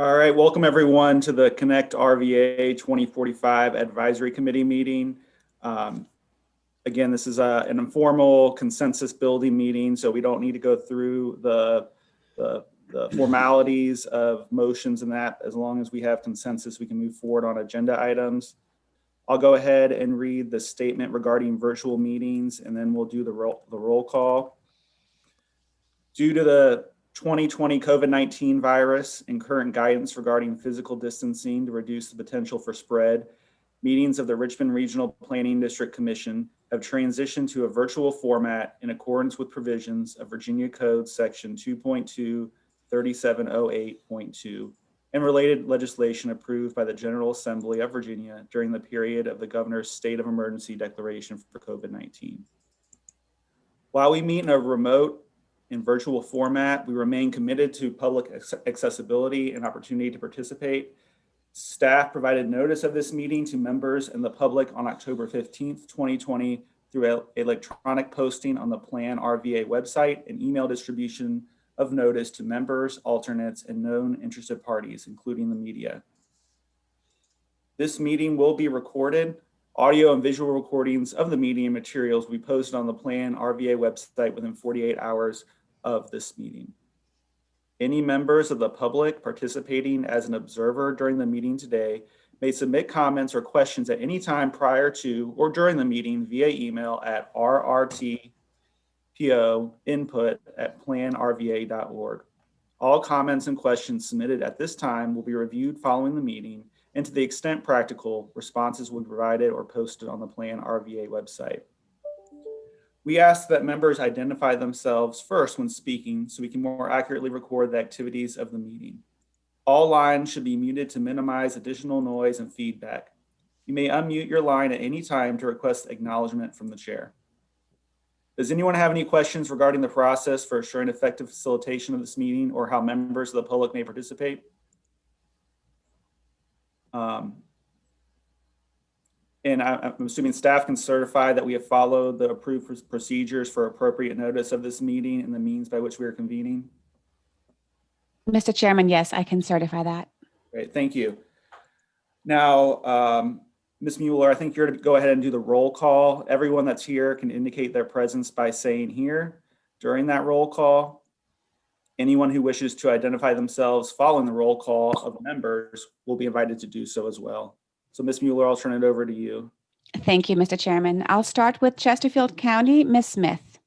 All right, welcome everyone to the ConnectRVA 2045 Advisory Committee meeting. Again, this is an informal consensus building meeting, so we don't need to go through the formalities of motions and that. As long as we have consensus, we can move forward on agenda items. I'll go ahead and read the statement regarding virtual meetings, and then we'll do the roll call. Due to the 2020 COVID-19 virus and current guidance regarding physical distancing to reduce the potential for spread, meetings of the Richmond Regional Planning District Commission have transitioned to a virtual format in accordance with provisions of Virginia Code Section 2.2-3708.2 and related legislation approved by the General Assembly of Virginia during the period of the Governor's State of Emergency Declaration for COVID-19. While we meet in a remote and virtual format, we remain committed to public accessibility and opportunity to participate. Staff provided notice of this meeting to members and the public on October 15th, 2020 through electronic posting on the ConnectRVA website and email distribution of notice to members, alternates, and known interested parties, including the media. This meeting will be recorded. Audio and visual recordings of the meeting and materials will be posted on the ConnectRVA website within 48 hours of this meeting. Any members of the public participating as an observer during the meeting today may submit comments or questions at any time prior to or during the meeting via email at rrtpoinput@plannrva.org. All comments and questions submitted at this time will be reviewed following the meeting, and to the extent practical, responses will be provided or posted on the ConnectRVA website. We ask that members identify themselves first when speaking so we can more accurately record the activities of the meeting. All lines should be muted to minimize additional noise and feedback. You may unmute your line at any time to request acknowledgement from the chair. Does anyone have any questions regarding the process for assuring effective facilitation of this meeting or how members of the public may participate? And I'm assuming staff can certify that we have followed the approved procedures for appropriate notice of this meeting and the means by which we are convening. Mr. Chairman, yes, I can certify that. Great, thank you. Now, Ms. Mueller, I think you're to go ahead and do the roll call. Everyone that's here can indicate their presence by saying here during that roll call. Anyone who wishes to identify themselves following the roll call of members will be invited to do so as well. So Ms. Mueller, I'll turn it over to you. Thank you, Mr. Chairman. I'll start with Chesterfield County, Ms. Smith.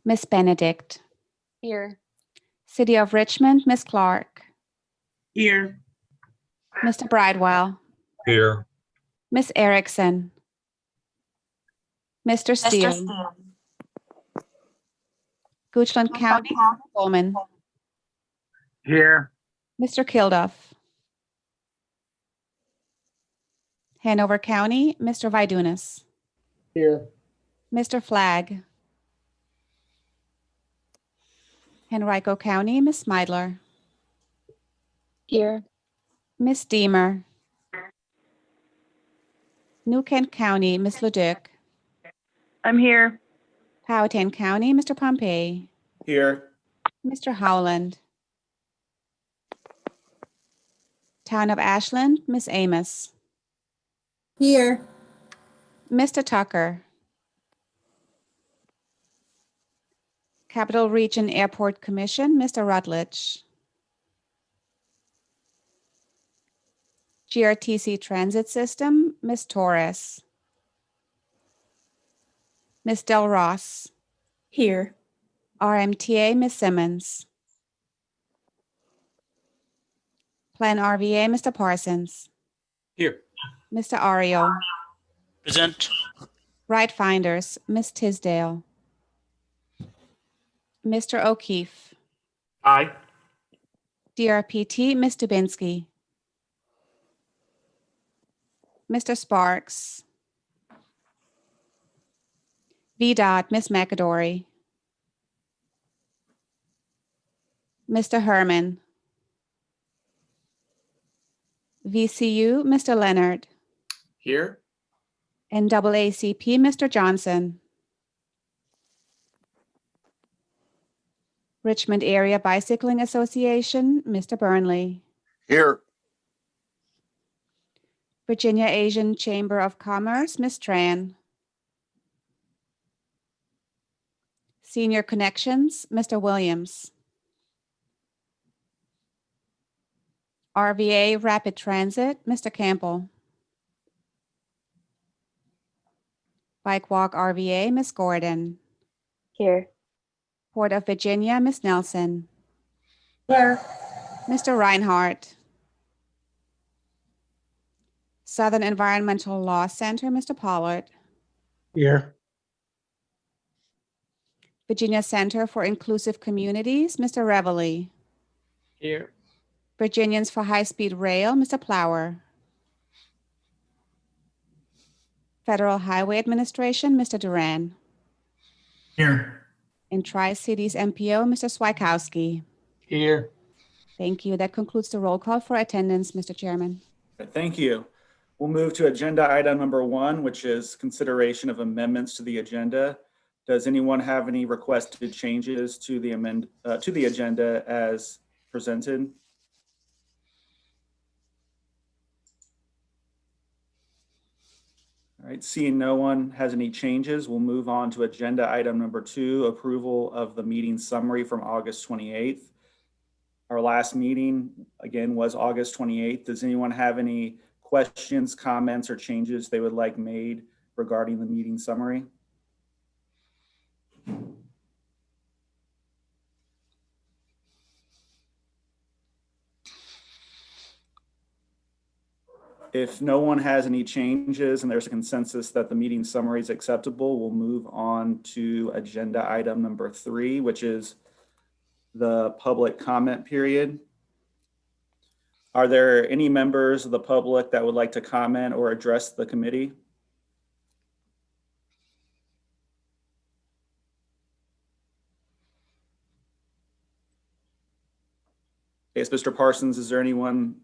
Ms. Benedict. Here. City of Richmond, Ms. Clark. Here. Mr. Bridewell. Here. Ms. Erickson. Mr. Steele. Goochland County, Coleman. Here. Mr. Kilduff. Hanover County, Mr. Vidunas. Here. Mr. Flagg. Henrico County, Ms. Meidler. Here. Ms. Deemer. New Kent County, Ms. Leduc. I'm here. Powhatan County, Mr. Pompey. Here. Mr. Howland. Town of Ashland, Ms. Amos. Here. Mr. Tucker. Capital Region Airport Commission, Mr. Rutledge. GRTC Transit System, Ms. Torres. Ms. Del Ross. Here. RMTA, Ms. Simmons. ConnectRVA, Mr. Parsons. Here. Mr. Ario. Present. Right Finders, Ms. Tisdale. Mr. O'Keefe. Aye. DRPT, Ms. Dubinsky. Mr. Sparks. VDOT, Ms. McAdory. Mr. Herman. VCU, Mr. Leonard. Here. NAACP, Mr. Johnson. Richmond Area Bicycling Association, Mr. Burnley. Here. Virginia Asian Chamber of Commerce, Ms. Tran. Senior Connections, Mr. Williams. RVA Rapid Transit, Mr. Campbell. Bike Walk RVA, Ms. Gordon. Here. Port of Virginia, Ms. Nelson. Here. Mr. Reinhardt. Southern Environmental Law Center, Mr. Pollard. Here. Virginia Center for Inclusive Communities, Mr. Reveley. Here. Virginians for High-Speed Rail, Mr. Plower. Federal Highway Administration, Mr. Duran. Here. And Tri-Cities MPO, Mr. Swikowski. Here. Thank you. That concludes the roll call for attendance, Mr. Chairman. Thank you. We'll move to agenda item number 1, which is consideration of amendments to the agenda. Does anyone have any requested changes to the agenda as presented? All right, seeing no one has any changes, we'll move on to agenda item number 2, approval of the meeting summary from August 28th. Our last meeting, again, was August 28th. Does anyone have any questions, comments, or changes they would like made regarding the meeting summary? If no one has any changes and there's a consensus that the meeting summary is acceptable, we'll move on to agenda item number 3, which is the public comment period. Are there any members of the public that would like to comment or address the committee? Yes, Mr. Parsons, is there anyone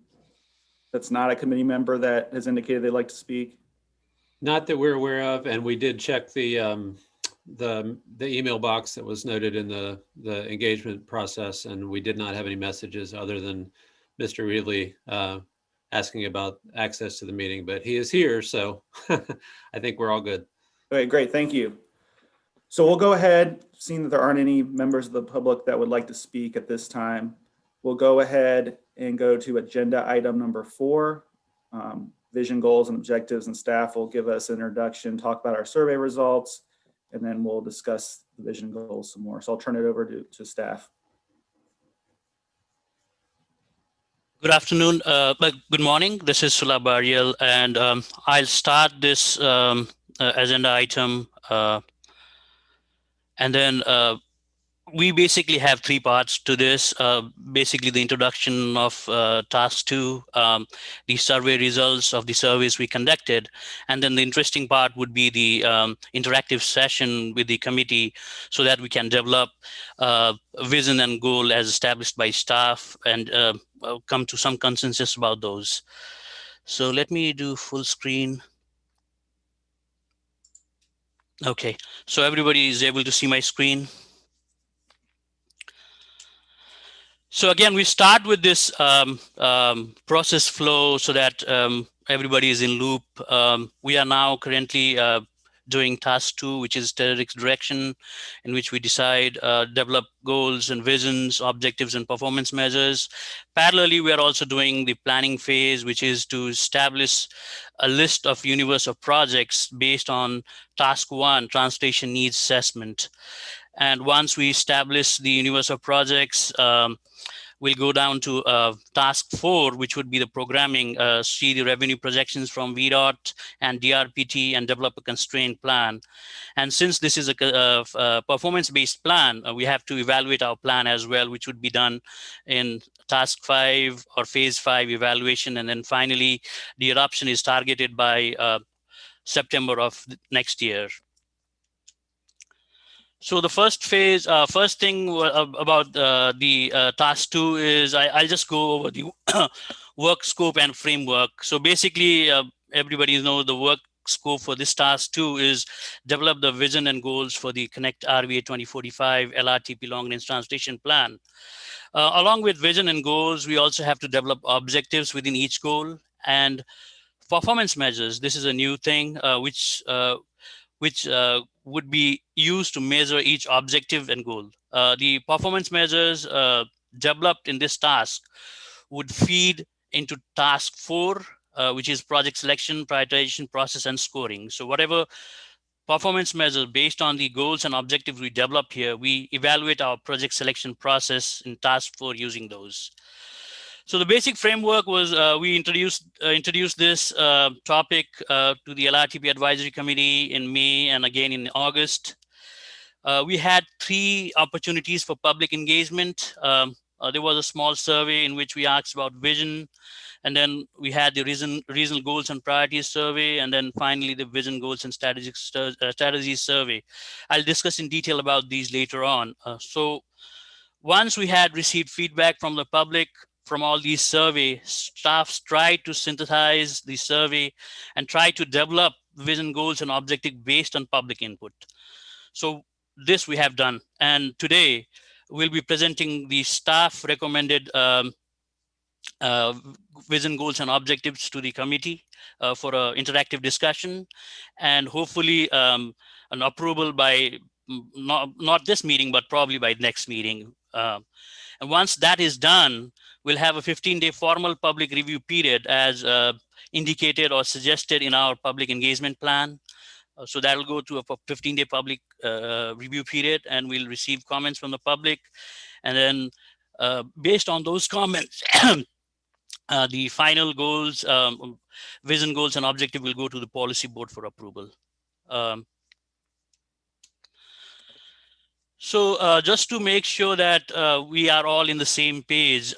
that's not a committee member that has indicated they'd like to speak? Not that we're aware of, and we did check the email box that was noted in the engagement process, and we did not have any messages other than Mr. Reedley asking about access to the meeting, but he is here, so I think we're all good. Okay, great, thank you. So we'll go ahead, seeing that there aren't any members of the public that would like to speak at this time, we'll go ahead and go to agenda item number 4, vision, goals, and objectives, and staff will give us an introduction, talk about our survey results, and then we'll discuss the vision goals some more. So I'll turn it over to staff. Good afternoon, good morning. This is Sulabh Barial, and I'll start this agenda item, and then we basically have 3 parts to this. Basically, the introduction of task 2, the survey results of the surveys we conducted, and then the interesting part would be the interactive session with the committee so that we can develop vision and goal as established by staff and come to some consensus about those. So let me do full screen. Okay, so everybody is able to see my screen. So again, we start with this process flow so that everybody is in loop. We are now currently doing task 2, which is strategic direction, in which we decide, develop goals and visions, objectives, and performance measures. Parallelly, we are also doing the planning phase, which is to establish a list of universe of projects based on task 1, translation needs assessment. And once we establish the universe of projects, we'll go down to task 4, which would be the programming, see the revenue projections from VDOT and DRPT and develop a constraint plan. And since this is a performance-based plan, we have to evaluate our plan as well, which would be done in task 5 or phase 5 evaluation. And then finally, the adoption is targeted by September of next year. So the first phase, first thing about the task 2 is I'll just go over the work scope and framework. So basically, everybody knows the work scope for this task too is develop the vision and goals for the ConnectRVA 2045 LRTP long range transportation plan. Along with vision and goals, we also have to develop objectives within each goal and performance measures. This is a new thing which would be used to measure each objective and goal. The performance measures developed in this task would feed into task 4, which is project selection, prioritization, process, and scoring. So whatever performance measures based on the goals and objectives we develop here, we evaluate our project selection process in task 4 using those. So the basic framework was we introduced this topic to the LRTP Advisory Committee in May and again in August. We had 3 opportunities for public engagement. There was a small survey in which we asked about vision, and then we had the regional goals and priorities survey, and then finally the vision, goals, and strategies survey. I'll discuss in detail about these later on. So once we had received feedback from the public from all these surveys, staffs tried to synthesize the survey and try to develop vision, goals, and objective based on public input. So this we have done. And today we'll be presenting the staff recommended vision, goals, and objectives to the committee for an interactive discussion, and hopefully an approval by not this meeting, but probably by next meeting. And once that is done, we'll have a 15-day formal public review period as indicated or suggested in our public engagement plan. So that'll go to a 15-day public review period, and we'll receive comments from the public. And then based on those comments, the final goals, vision, goals, and objective will go to the policy board for approval. So just to make sure that we are all in the same page,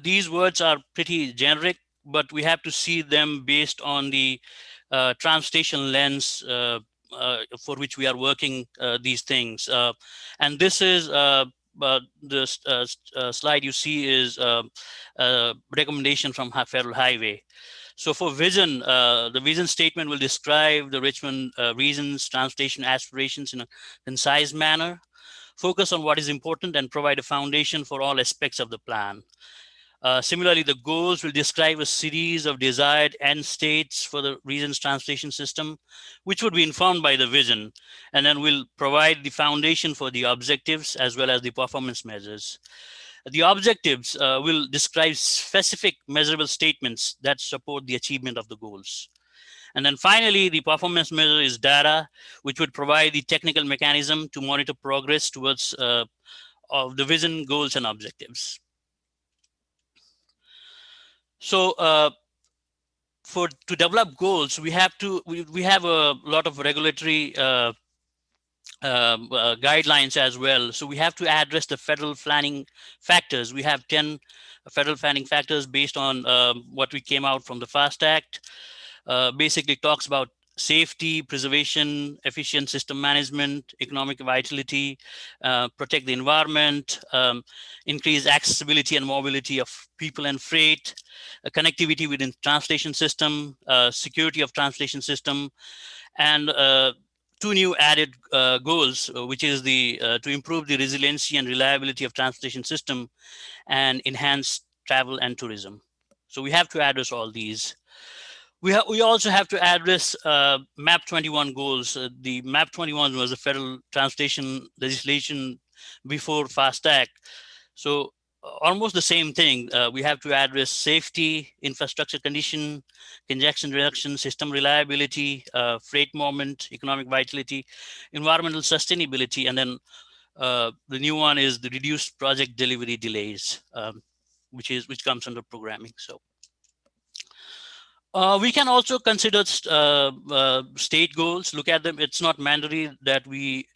these words are pretty generic, but we have to see them based on the transportation lens for which we are working these things. And this is the slide you see is recommendation from Federal Highway. So for vision, the vision statement will describe the Richmond region's transportation aspirations in a concise manner, focus on what is important, and provide a foundation for all aspects of the plan. Similarly, the goals will describe a series of desired end states for the region's transportation system, which would be informed by the vision, and then will provide the foundation for the objectives as well as the performance measures. The objectives will describe specific measurable statements that support the achievement of the goals. And then finally, the performance measure is data, which would provide the technical mechanism to monitor progress towards of the vision, goals, and objectives. So to develop goals, we have a lot of regulatory guidelines as well. So we have to address the federal planning factors. We have 10 federal planning factors based on what we came out from the FAST Act. Basically talks about safety, preservation, efficient system management, economic vitality, protect the environment, increase accessibility and mobility of people and freight, connectivity within transportation system, security of transportation system, and 2 new added goals, which is to improve the resiliency and reliability of transportation system and enhance travel and tourism. So we have to address all these. We also have to address MAP 21 goals. The MAP 21 was the federal transportation legislation before FAST Act. So almost the same thing. We have to address safety, infrastructure condition, congestion reduction, system reliability, freight movement, economic vitality, environmental sustainability, and then the new one is the reduced project delivery delays, which comes under programming. So. We can also consider state goals, look at them. It's not mandatory that we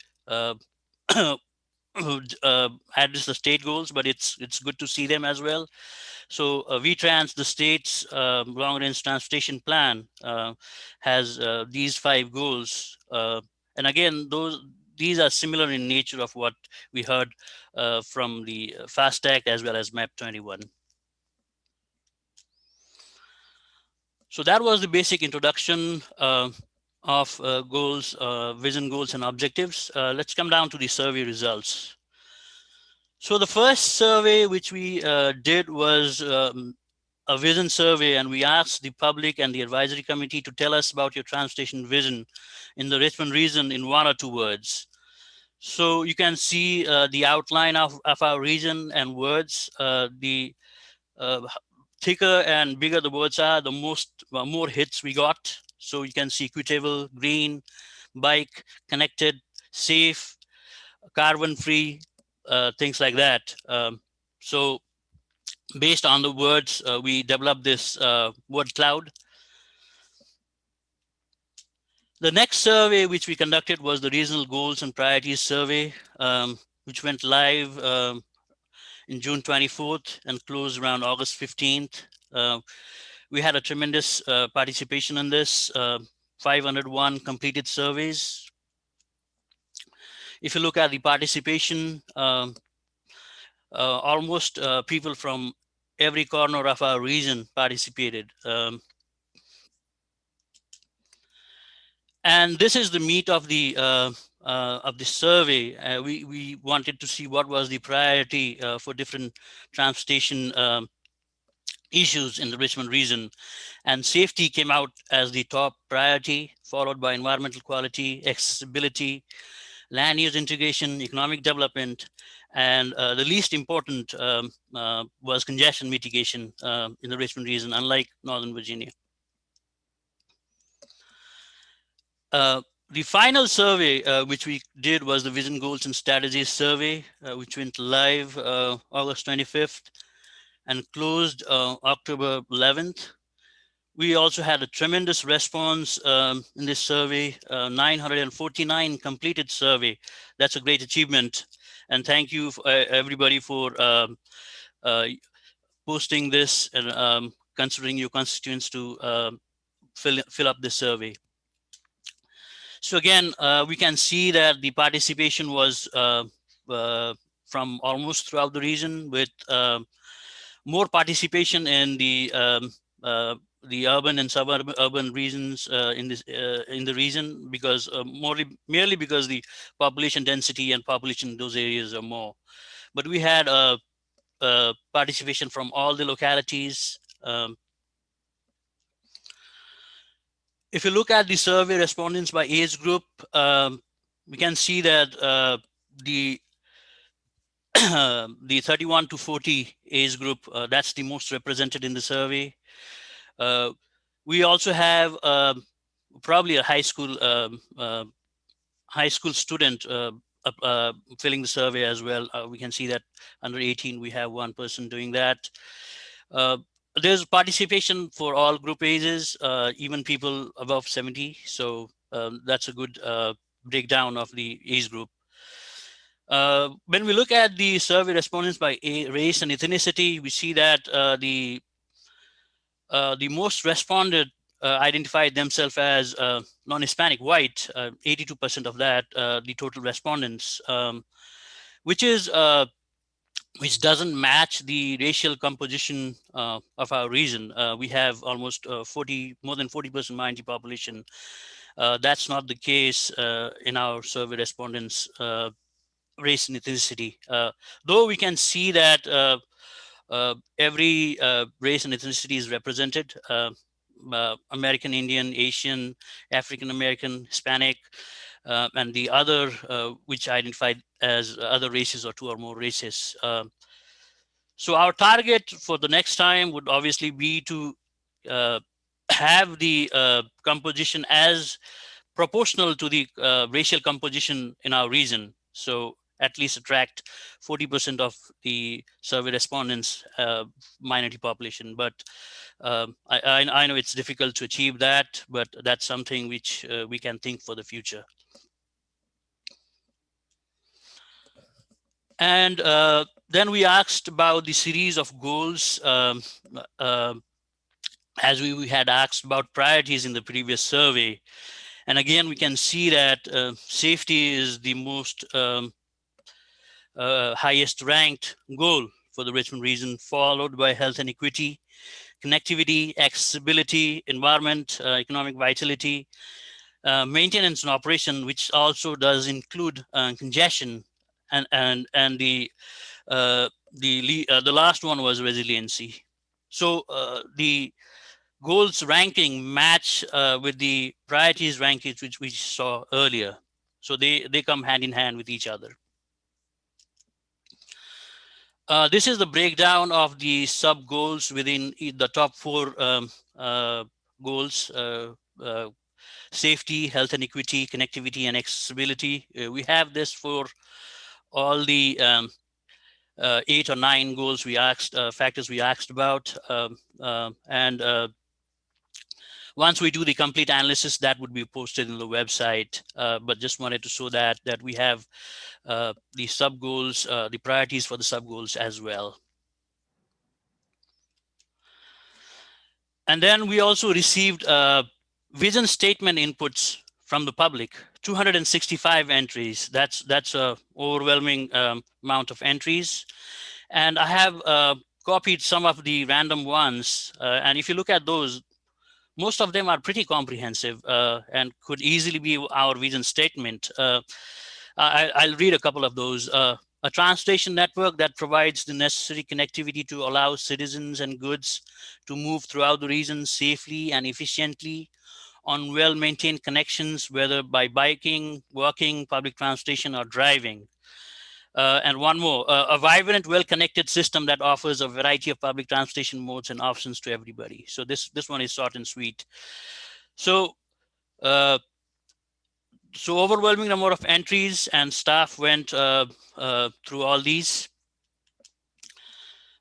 address the state goals, but it's good to see them as well. So VTrans, the state's long-range transportation plan, has these 5 goals. And again, these are similar in nature of what we heard from the FAST Act as well as MAP 21. So that was the basic introduction of goals, vision goals and objectives. Let's come down to the survey results. So the first survey which we did was a vision survey, and we asked the public and the advisory committee to tell us about your transportation vision in the Richmond region in 1 or 2 words. So you can see the outline of our region and words. The thicker and bigger the words are, the more hits we got. So you can see equitable, green, bike, connected, safe, carbon free, things like that. So based on the words, we developed this word cloud. The next survey which we conducted was the regional goals and priorities survey, which went live in June 24th and closed around August 15th. We had a tremendous participation in this, 501 completed surveys. If you look at the participation, almost people from every corner of our region participated. And this is the meat of the survey. We wanted to see what was the priority for different transportation issues in the Richmond region. And safety came out as the top priority, followed by environmental quality, accessibility, land use integration, economic development, and the least important was congestion mitigation in the Richmond region, unlike Northern Virginia. The final survey which we did was the Vision Goals and Strategies survey, which went live August 25th and closed October 11th. We also had a tremendous response in this survey, 949 completed survey. That's a great achievement. And thank you everybody for posting this and considering your constituents to fill up this survey. So again, we can see that the participation was from almost throughout the region, with more participation in the urban and suburban regions in the region, because merely because the population density and population in those areas are more. But we had participation from all the localities. If you look at the survey respondents by age group, we can see that the 31 to 40 age group, that's the most represented in the survey. We also have probably a high school student filling the survey as well. We can see that under 18, we have one person doing that. There's participation for all group ages, even people above 70. So that's a good breakdown of the age group. When we look at the survey respondents by race and ethnicity, we see that the most responded identified themselves as non-Hispanic white, 82% of that, the total respondents, which doesn't match the racial composition of our region. We have almost more than 40% minority population. That's not the case in our survey respondents' race and ethnicity. Though we can see that every race and ethnicity is represented, American Indian, Asian, African American, Hispanic, and the other, which identified as other races or 2 or more races. So our target for the next time would obviously be to have the composition as proportional to the racial composition in our region. So at least attract 40% of the survey respondents, minority population. But I know it's difficult to achieve that, but that's something which we can think for the future. And then we asked about the series of goals, as we had asked about priorities in the previous survey. And again, we can see that safety is the most highest ranked goal for the Richmond region, followed by health and equity, connectivity, accessibility, environment, economic vitality, maintenance and operation, which also does include congestion, and the last one was resiliency. So the goals ranking match with the priorities rankings which we saw earlier. So they come hand in hand with each other. This is the breakdown of the sub goals within the top 4 goals: safety, health and equity, connectivity, and accessibility. We have this for all the 8 or 9 goals we asked, factors we asked about. Once we do the complete analysis, that would be posted in the website. But just wanted to show that we have the sub goals, the priorities for the sub goals as well. And then we also received vision statement inputs from the public, 265 entries. That's a overwhelming amount of entries. And I have copied some of the random ones. And if you look at those, most of them are pretty comprehensive and could easily be our vision statement. I'll read a couple of those. A transportation network that provides the necessary connectivity to allow citizens and goods to move throughout the region safely and efficiently on well-maintained connections, whether by biking, walking, public transportation, or driving. And one more, a vibrant, well-connected system that offers a variety of public transportation modes and options to everybody. So this one is short and sweet. So overwhelming number of entries, and staff went through all these.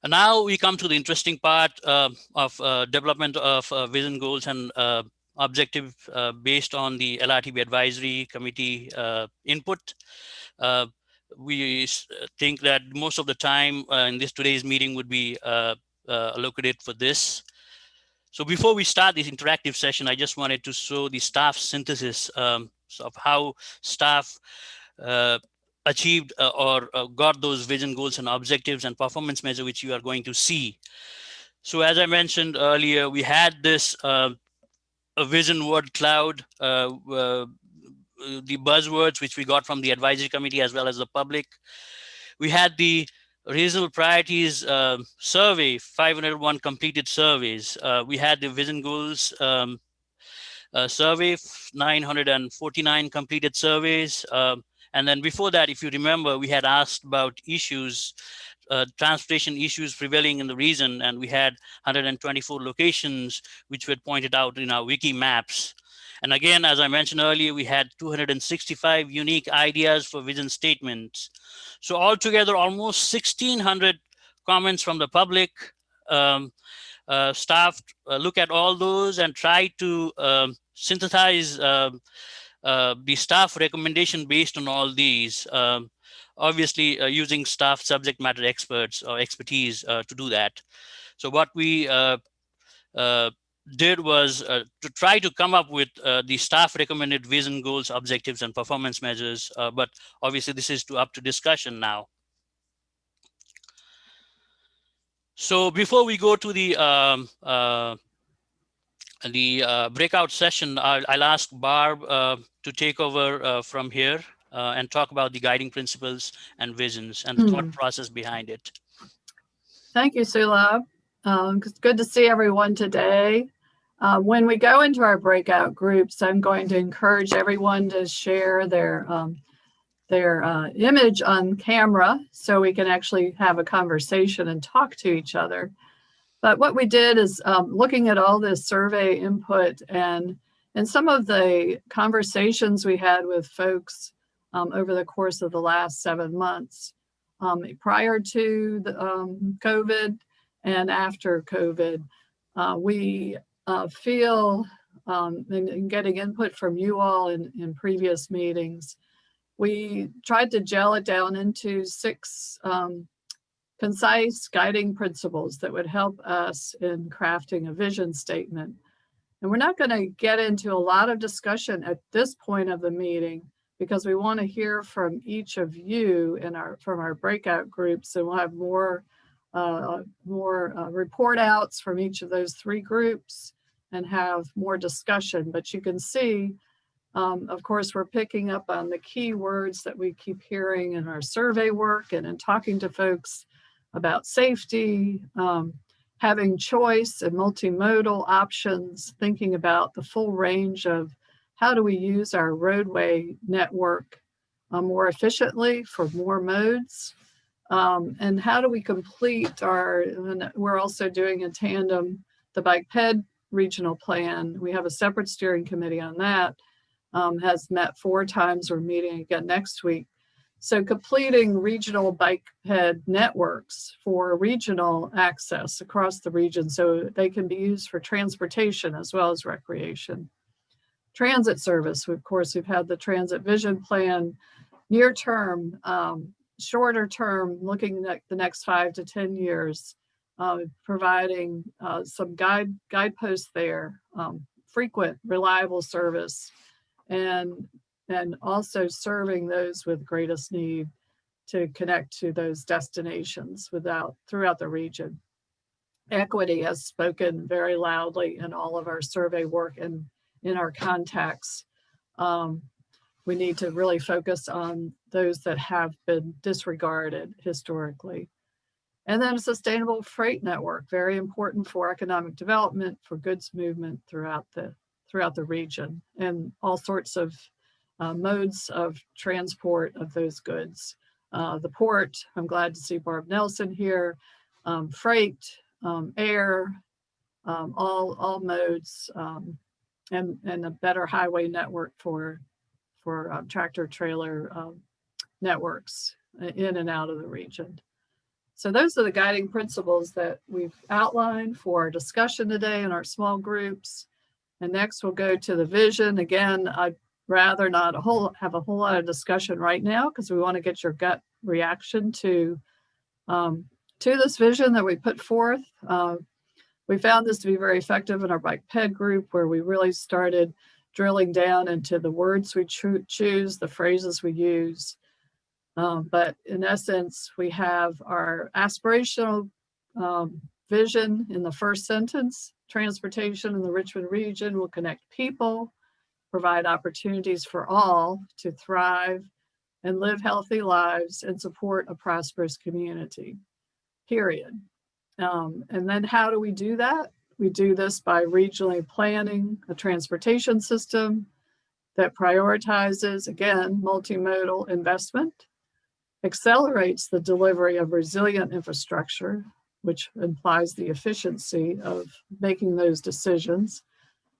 And now we come to the interesting part of development of vision goals and objective based on the LRTP advisory committee input. We think that most of the time in today's meeting would be allocated for this. So before we start this interactive session, I just wanted to show the staff synthesis of how staff achieved or got those vision goals and objectives and performance measure, which you are going to see. So as I mentioned earlier, we had this a vision word cloud, the buzzwords which we got from the advisory committee as well as the public. We had the regional priorities survey, 501 completed surveys. We had the vision goals survey, 949 completed surveys. And then before that, if you remember, we had asked about issues, transportation issues prevailing in the region, and we had 124 locations which were pointed out in our wiki maps. And again, as I mentioned earlier, we had 265 unique ideas for vision statements. So altogether, almost 1,600 comments from the public. Staff look at all those and try to synthesize the staff recommendation based on all these, obviously using staff subject matter experts or expertise to do that. So what we did was to try to come up with the staff recommended vision goals, objectives, and performance measures. But obviously this is up to discussion now. So before we go to the breakout session, I'll ask Barb to take over from here and talk about the guiding principles and visions and the thought process behind it. Thank you, Sulabh. It's good to see everyone today. When we go into our breakout groups, I'm going to encourage everyone to share their image on camera so we can actually have a conversation and talk to each other. But what we did is looking at all this survey input and some of the conversations we had with folks over the course of the last 7 months, prior to the COVID and after COVID, we feel, and getting input from you all in previous meetings, we tried to gel it down into 6 concise guiding principles that would help us in crafting a vision statement. And we're not going to get into a lot of discussion at this point of the meeting because we want to hear from each of you from our breakout groups, and we'll have more more report outs from each of those 3 groups and have more discussion. But you can see, of course, we're picking up on the key words that we keep hearing in our survey work and in talking to folks about safety, having choice and multimodal options, thinking about the full range of how do we use our roadway network more efficiently for more modes, and how do we complete we're also doing in tandem the bike ped regional plan. We have a separate steering committee on that, has met 4 times. We're meeting again next week. So completing regional bike ped networks for regional access across the region so they can be used for transportation as well as recreation. Transit service, of course, we've had the transit vision plan, near term, shorter term, looking at the next 5 to 10 years, providing some guideposts there, frequent, reliable service, and also serving those with greatest need to connect to those destinations throughout the region. Equity has spoken very loudly in all of our survey work and in our contacts. We need to really focus on those that have been disregarded historically. And then a sustainable freight network, very important for economic development, for goods movement throughout the region, and all sorts of modes of transport of those goods. The port, I'm glad to see Barb Nelson here, freight, air, all modes, and a better highway network for tractor trailer networks in and out of the region. So those are the guiding principles that we've outlined for our discussion today in our small groups. And next we'll go to the vision. Again, I'd rather not have a whole lot of discussion right now because we want to get your gut reaction to this vision that we put forth. We found this to be very effective in our bike ped group, where we really started drilling down into the words we choose, the phrases we use. But in essence, we have our aspirational vision in the first sentence. Transportation in the Richmond region will connect people, provide opportunities for all to thrive and live healthy lives and support a prosperous community, period. And then how do we do that? We do this by regionally planning a transportation system that prioritizes, again, multimodal investment, accelerates the delivery of resilient infrastructure, which implies the efficiency of making those decisions,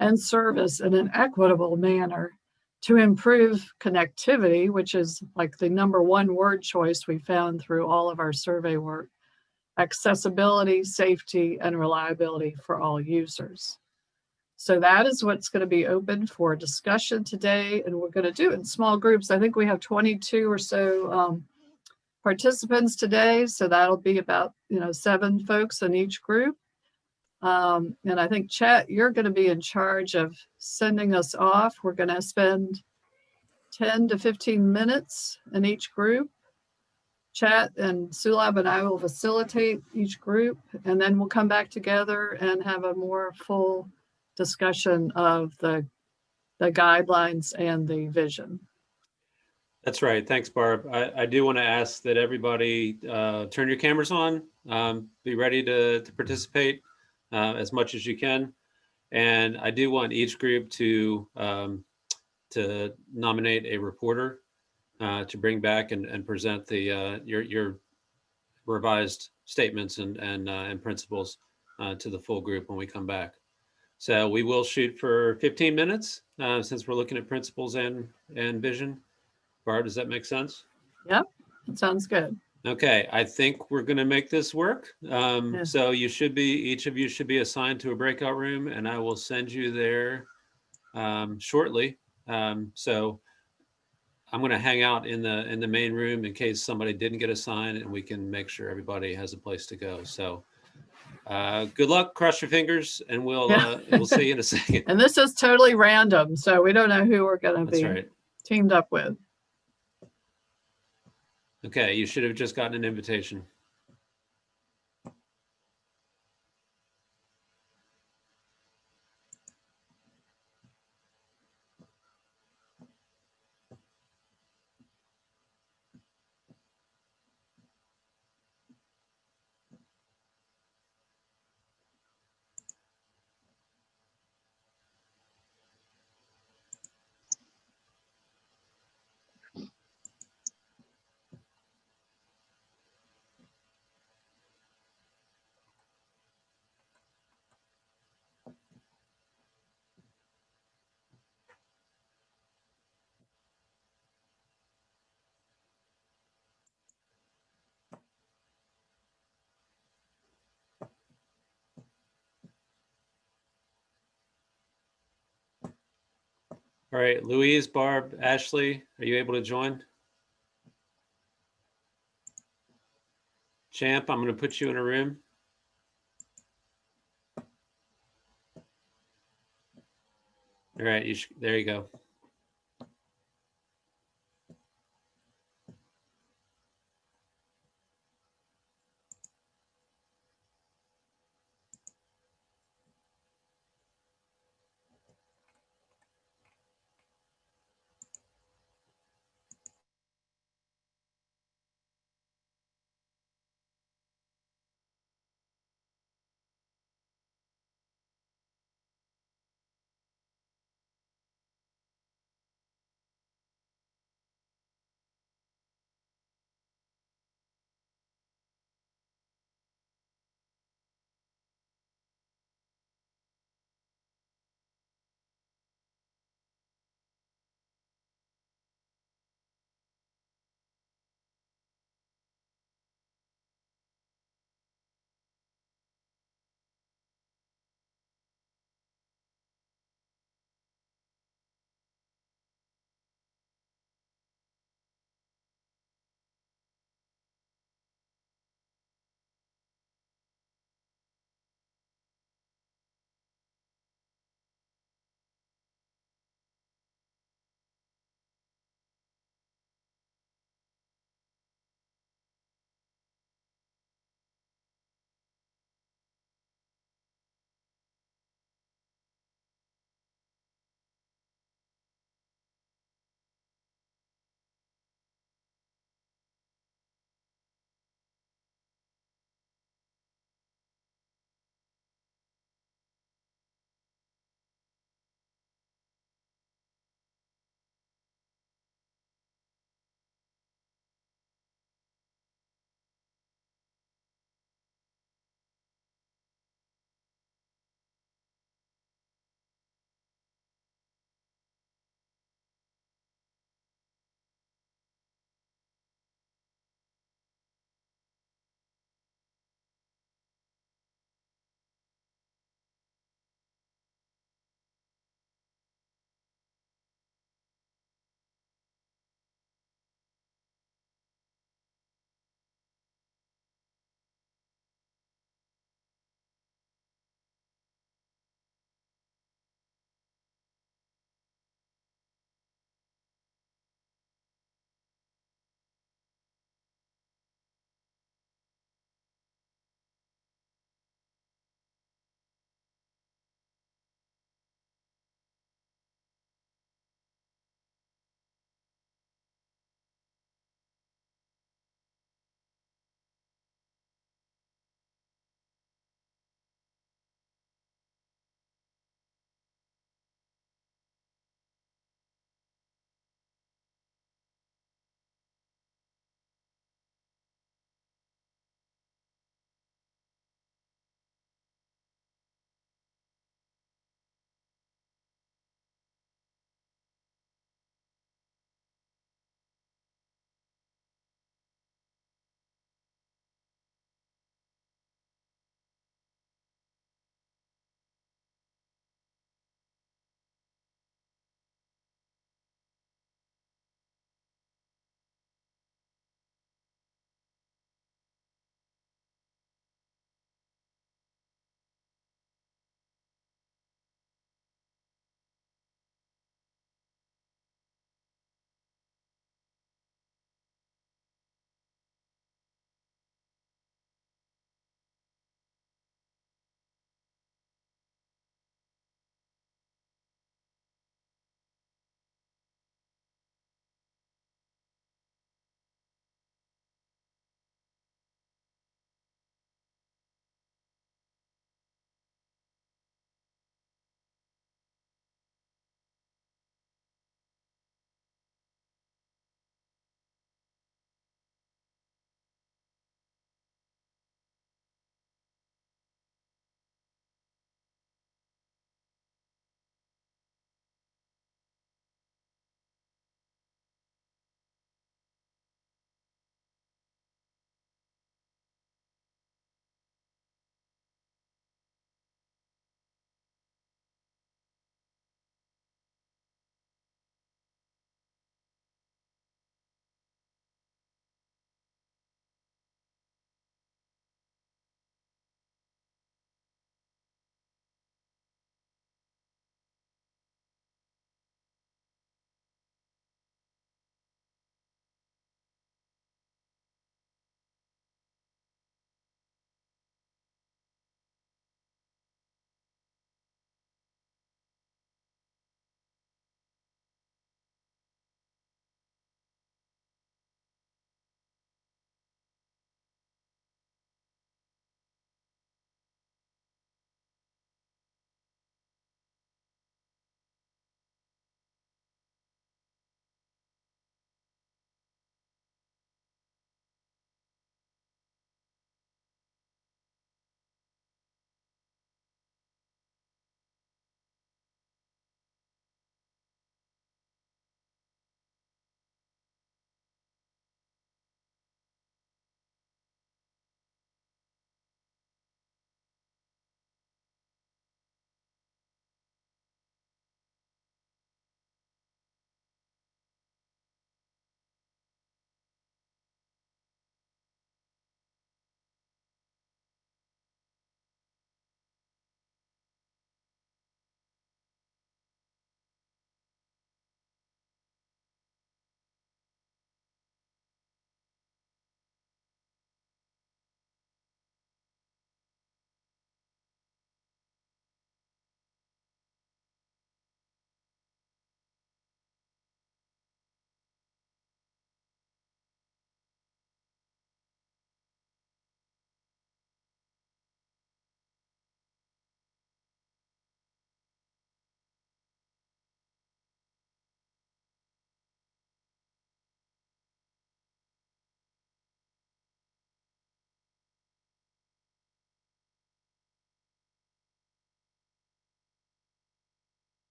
and service in an equitable manner to improve connectivity, which is like the #1 word choice we found through all of our survey work, accessibility, safety, and reliability for all users. So that is what's going to be open for discussion today, and we're going to do it in small groups. I think we have 22 or so participants today, so that'll be about 7 folks in each group. And I think, Chet, you're going to be in charge of sending us off. We're going to spend 10 to 15 minutes in each group. Chet and Sulab and I will facilitate each group, and then we'll come back together and have a more full discussion of the guidelines and the vision. That's right. Thanks, Barb. I do want to ask that everybody turn your cameras on, be ready to participate as much as you can. And I do want each group to nominate a reporter to bring back and present your revised statements and principles to the full group when we come back. So we will shoot for 15 minutes since we're looking at principles and vision. Barb, does that make sense? Yep, it sounds good. Okay, I think we're going to make this work. Yeah. So each of you should be assigned to a breakout room, and I will send you there shortly. So I'm going to hang out in the main room in case somebody didn't get assigned, and we can make sure everybody has a place to go. So good luck, cross your fingers, and we'll see you in a second. And this is totally random, so we don't know who we're going to That's be right. teamed up with. Okay, you should have just gotten an invitation. All right, Louise, Barb, Ashley, are you able to join? Champ, I'm going to put you in a room. All right, there you go.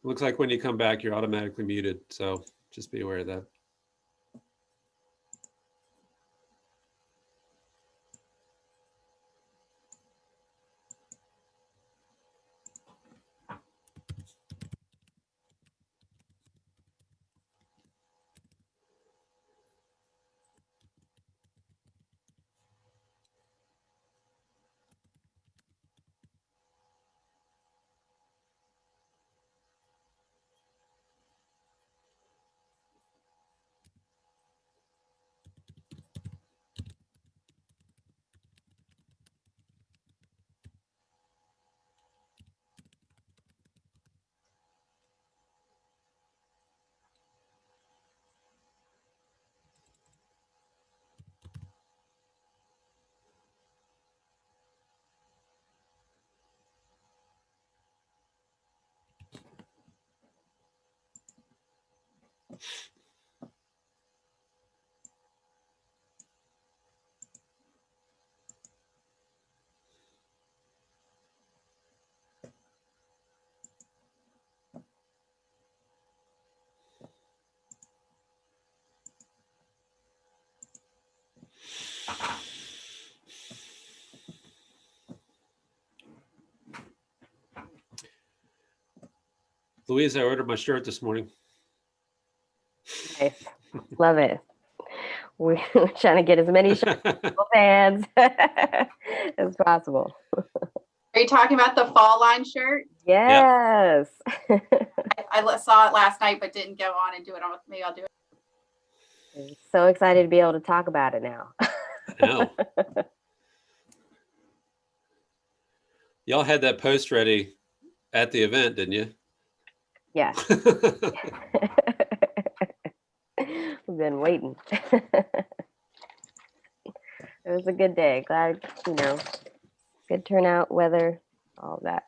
Looks like when you come back, you're automatically muted. So just be aware of that. Louise, I ordered my shirt this morning. Nice. Love it. We're trying to get as many fans as possible. Are you talking about the fall line shirt? Yes. I saw it last night, but didn't go on and do it. Maybe I'll do it. I'm so excited to be able to talk about it now. I know. Y'all had that post ready at the event, didn't you? Yeah. We've been waiting. It was a good day. Glad, good turnout, weather, all of that.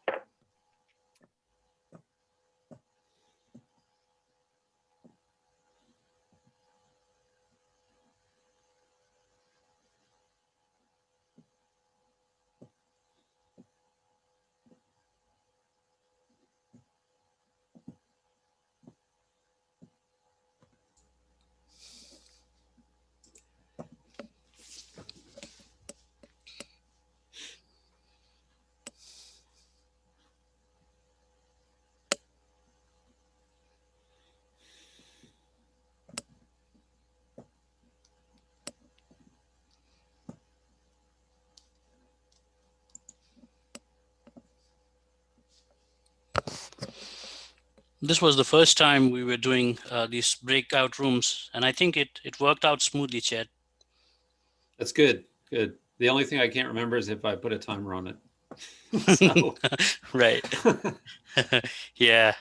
This was the first time we were doing these breakout rooms, and I think it worked out smoothly, Chad. That's good. Good. The only thing I can't remember is if I put a timer on it. So. Right. Yeah.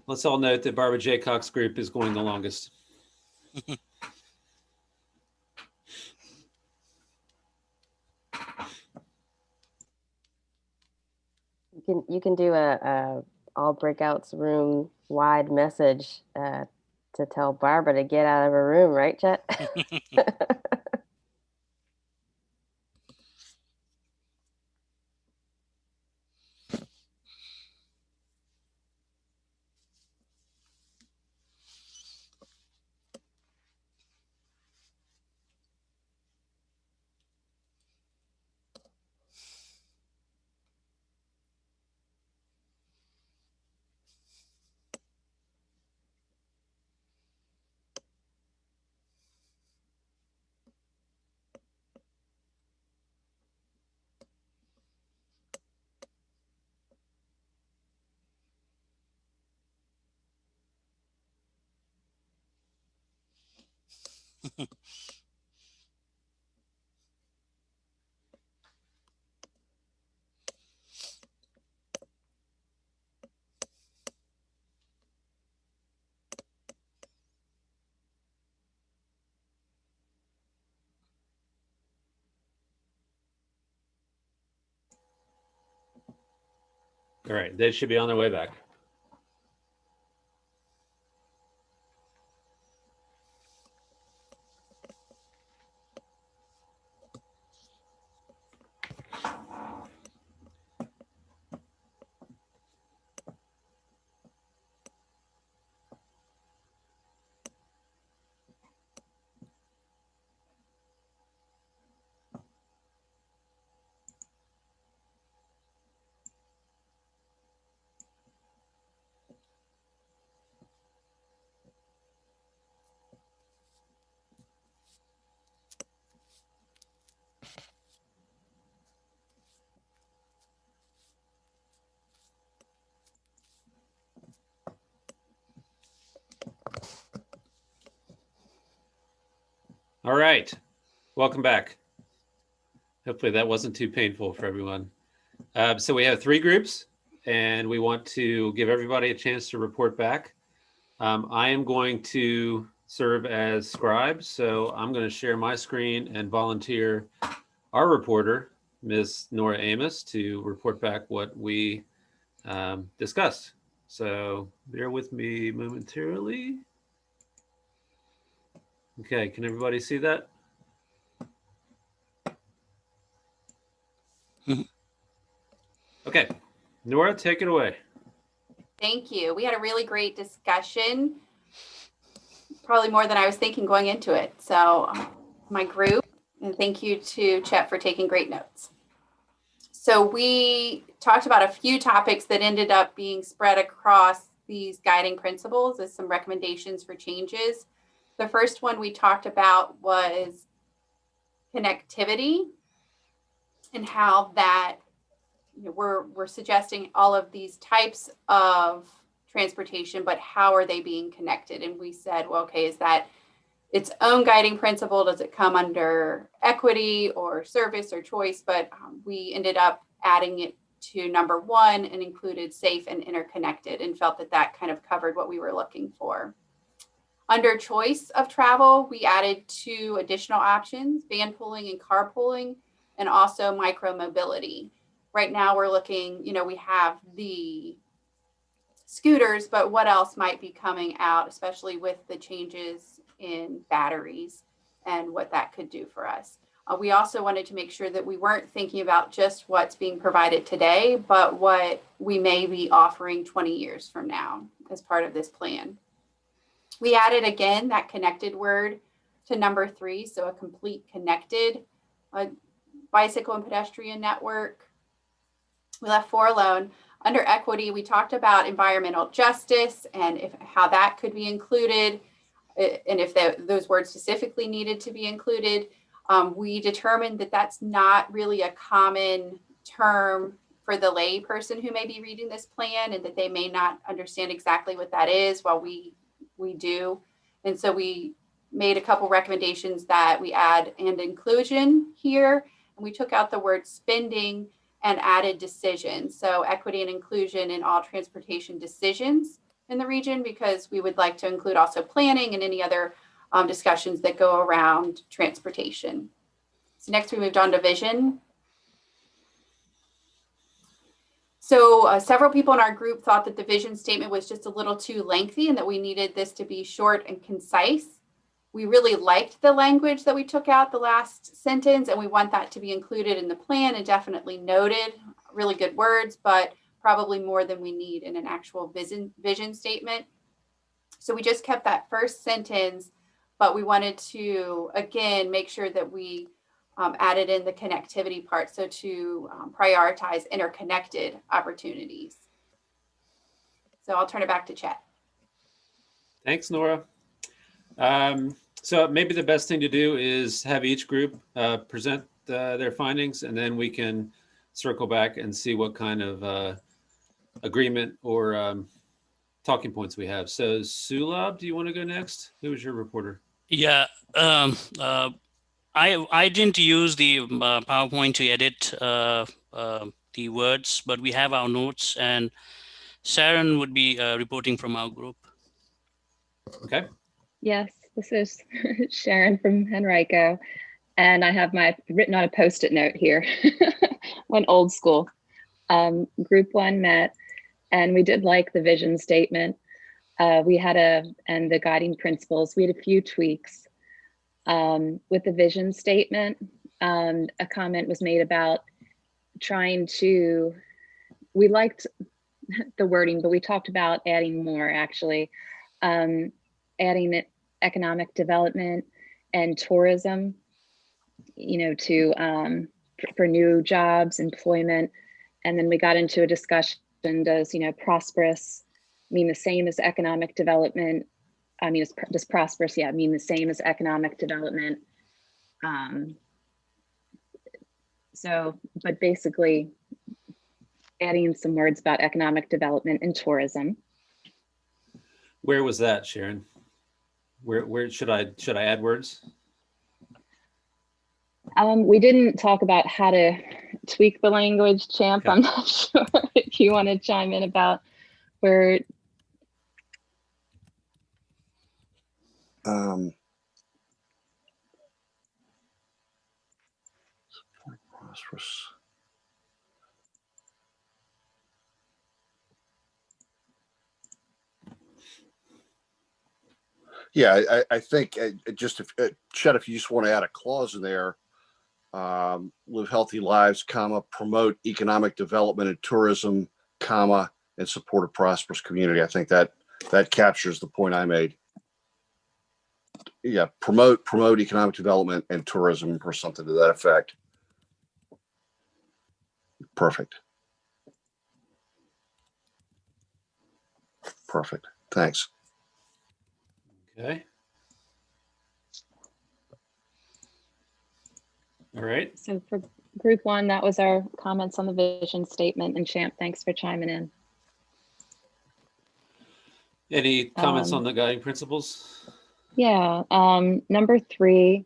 Let's all note that Barbara Jaycock's group is going the longest. You can do a all breakouts room wide message to tell Barbara to get out of her room, right, Chet? All right, they should be on their way back. All right, welcome back. Hopefully that wasn't too painful for everyone. So we have 3 groups, and we want to give everybody a chance to report back. I am going to serve as scribe, so I'm going to share my screen and volunteer our reporter, Ms. Nora Amos, to report back what we discussed. So bear with me momentarily. Okay, can everybody see that? Okay, Nora, take it away. Thank you. We had a really great discussion, probably more than I was thinking going into it. So my group, and thank you to Chet for taking great notes. So we talked about a few topics that ended up being spread across these guiding principles as some recommendations for changes. The first one we talked about was connectivity and how that we're suggesting all of these types of transportation, but how are they being connected? And we said, well, okay, is that its own guiding principle? Does it come under equity or service or choice? But we ended up adding it to number 1 and included safe and interconnected, and felt that that kind of covered what we were looking for. Under choice of travel, we added 2 additional options, van pooling and carpooling, and also micro-mobility. Right now we're looking, we have the scooters, but what else might be coming out, especially with the changes in batteries and what that could do for us. We also wanted to make sure that we weren't thinking about just what's being provided today, but what we may be offering 20 years from now as part of this plan. We added again that connected word to number 3, so a complete connected bicycle and pedestrian network. We left 4 alone. Under equity, we talked about environmental justice and how that could be included, and if those words specifically needed to be included. We determined that that's not really a common term for the lay person who may be reading this plan, and that they may not understand exactly what that is, while we do. And so we made a couple recommendations that we add and inclusion here, and we took out the word spending and added decision. So equity and inclusion in all transportation decisions in the region, because we would like to include also planning and any other discussions that go around transportation. So next we moved on to vision. So several people in our group thought that the vision statement was just a little too lengthy and that we needed this to be short and concise. We really liked the language that we took out the last sentence, and we want that to be included in the plan and definitely noted. Really good words, but probably more than we need in an actual vision statement. So we just kept that first sentence, but we wanted to, again, make sure that we added in the connectivity part, so to prioritize interconnected opportunities. So I'll turn it back to Chet. Thanks, Nora. So maybe the best thing to do is have each group present their findings, and then we can circle back and see what kind of agreement or talking points we have. So Sulab, do you want to go next? Who was your reporter? Yeah, I didn't use the PowerPoint to edit the words, but we have our notes, and Sharon would be reporting from our group. Okay. Yes, this is Sharon from Henrico, and I have my written on a Post-it note here, one old school. Group 1 met, and we did like the vision statement. And the guiding principles. We had a few tweaks. With the vision statement, a comment was made about we liked the wording, but we talked about adding more, actually. Adding economic development and tourism, for new jobs, employment. And then we got into a discussion, does, prosperous mean the same as economic development? Does prosperous, mean the same as economic development? But basically adding some words about economic development and tourism. Where was that, Sharon? Where should I add words? We didn't talk about how to tweak the language, Champ. Okay. I'm not sure if you want to chime in about where. Prosperous. Yeah, I think just Chet, if you just want to add a clause in there, live healthy lives, comma, promote economic development and tourism, comma, and support a prosperous community. I think that captures the point I made. Yeah, promote economic development and tourism, or something to that effect. Perfect. Thanks. Okay. All right. So for Group 1, that was our comments on the vision statement. And Champ, thanks for chiming in. Any comments on the guiding principles? Yeah, number 3,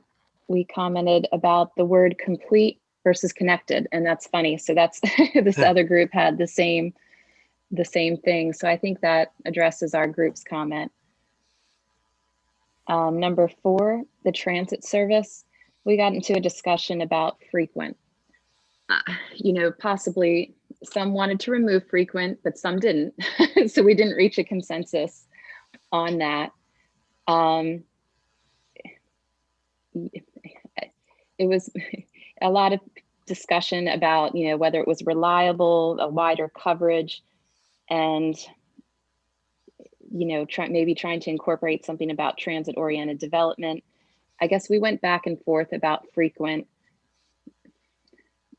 we commented about the word complete versus connected, and that's funny. So that's this other group had the same thing. So I think that addresses our group's comment. Number 4, the transit service, we got into a discussion about frequent. Possibly some wanted to remove frequent, but some didn't. So we didn't reach a consensus on that. It was a lot of discussion about, whether it was reliable, a wider coverage, and, maybe trying to incorporate something about transit-oriented development. I guess we went back and forth about frequent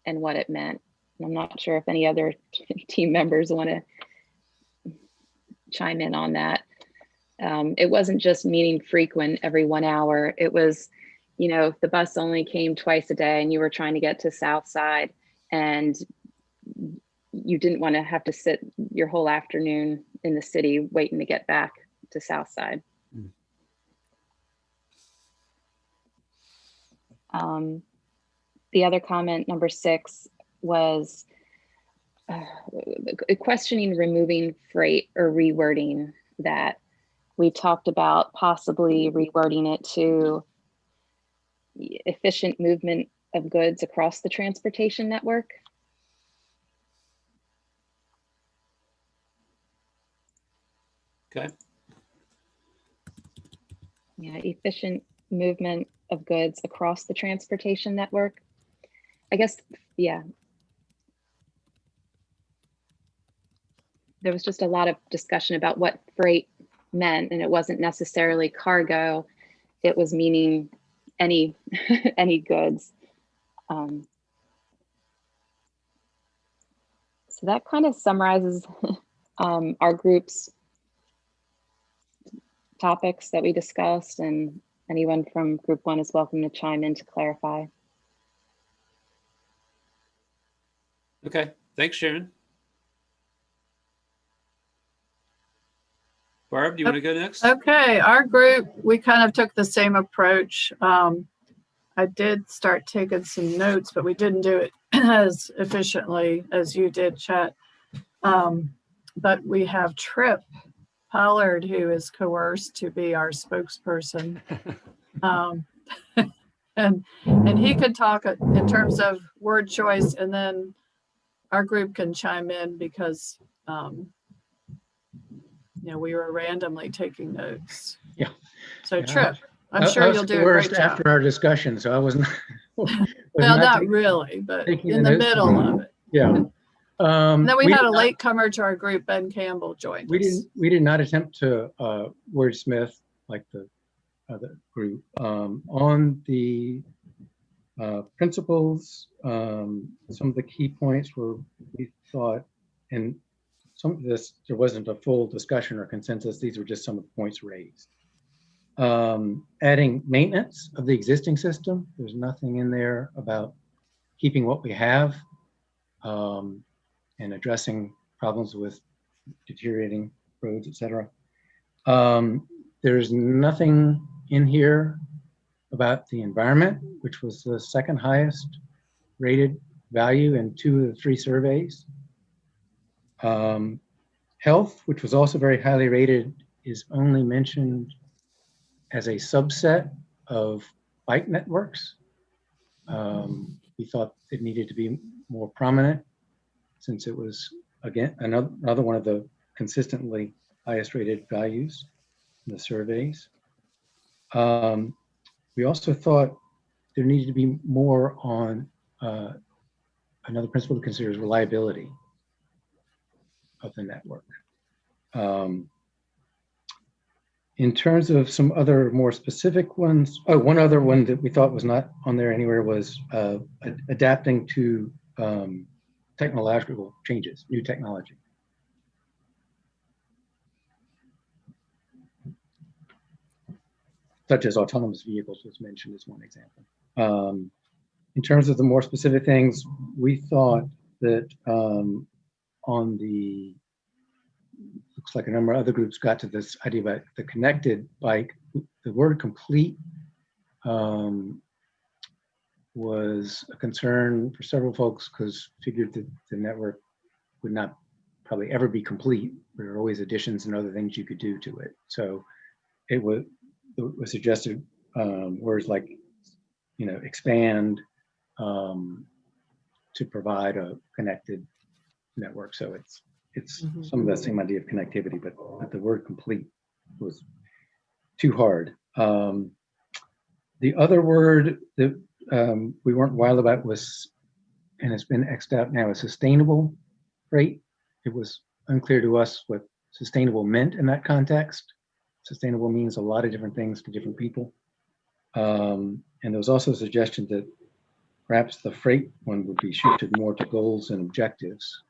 and what it meant. I'm not sure if any other team members want to chime in on that. It wasn't just meaning frequent every 1 hour. It was, if the bus only came twice a day and you were trying to get to South Side and you didn't want to have to sit your whole afternoon in the city waiting to get back to South Side. The other comment, number 6, was questioning removing freight or rewording that. We talked about possibly rewording it to efficient movement of goods across the transportation network. Okay. Yeah, efficient movement of goods across the transportation network. I guess, yeah. There was just a lot of discussion about what freight meant, and it wasn't necessarily cargo. It was meaning any any goods. So that kind of summarizes our group's topics that we discussed, and anyone from Group 1 is welcome to chime in to clarify. Okay, thanks, Sharon. Barb, do you want to go next? Okay, our group, we kind of took the same approach. I did start taking some notes, but we didn't do it as efficiently as you did, Chet. But we have Tripp Pollard, who is coerced to be our spokesperson. And he could talk in terms of word choice, and then our group can chime in because, we were randomly taking notes. Yeah. So Yeah, Trip, I'm I sure was you'll do a coerced great job. after our discussion, so I wasn't. Well, not really, but taking in the the notes. middle of it. Yeah. And then we had did a not- latecomer to our group, Ben Campbell, joined us. We did not attempt to wordsmith like the other group on the principles. Some of the key points were we thought, and some of this there wasn't a full discussion or consensus. These were just some of the points raised. Adding maintenance of the existing system. There's nothing in there about keeping what we have and addressing problems with deteriorating roads, etc. There's nothing in here about the environment, which was the second highest rated value in 2 of the 3 surveys. Health, which was also very highly rated, is only mentioned as a subset of bike networks. We thought it needed to be more prominent since it was, again, another one of the consistently highest rated values in the surveys. We also thought there needed to be more on another principle to consider is reliability of the network. In terms of some other more specific ones, one other one that we thought was not on there anywhere was adapting to technological changes, new technology. Such as autonomous vehicles was mentioned as one example. In terms of the more specific things, we thought that on the, looks like a number of other groups got to this idea about the connected bike, the word complete was a concern for several folks because figured that the network would not probably ever be complete. There are always additions and other things you could do to it. So it was suggested words like, expand to provide a connected network. So it's some of the same idea of connectivity, but the word complete was too hard. The other word that we weren't wild about was, and it's been X'd out now, is sustainable freight. It was unclear to us what sustainable meant in that context. Sustainable means a lot of different things to different people. And there was also a suggestion that perhaps the freight one would be shifted more to goals and objectives.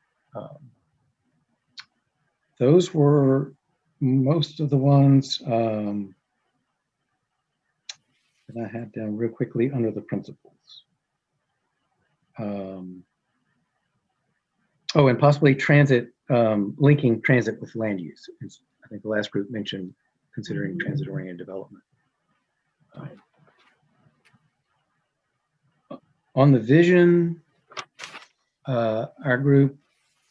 Those were most of the ones that I had down real quickly under the principles. Oh, and possibly transit, linking transit with land use. I think the last group mentioned considering transit-oriented development. On the vision, our group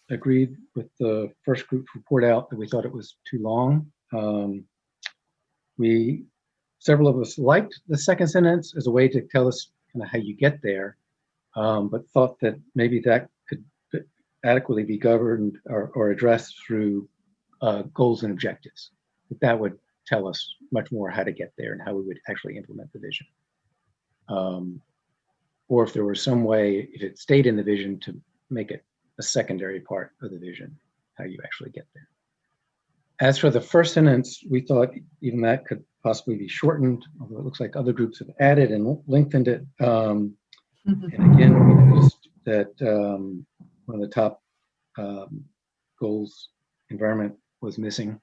agreed with the first group's report out that we thought it was too long. Several of us liked the second sentence as a way to tell us kind of how you get there, but thought that maybe that could adequately be governed or addressed through goals and objectives. That would tell us much more how to get there and how we would actually implement the vision. Or if there were some way, if it stayed in the vision, to make it a secondary part of the vision, how you actually get there. As for the first sentence, we thought even that could possibly be shortened, although it looks like other groups have added and lengthened it. And again, we noticed that one of the top goals, environment, was missing.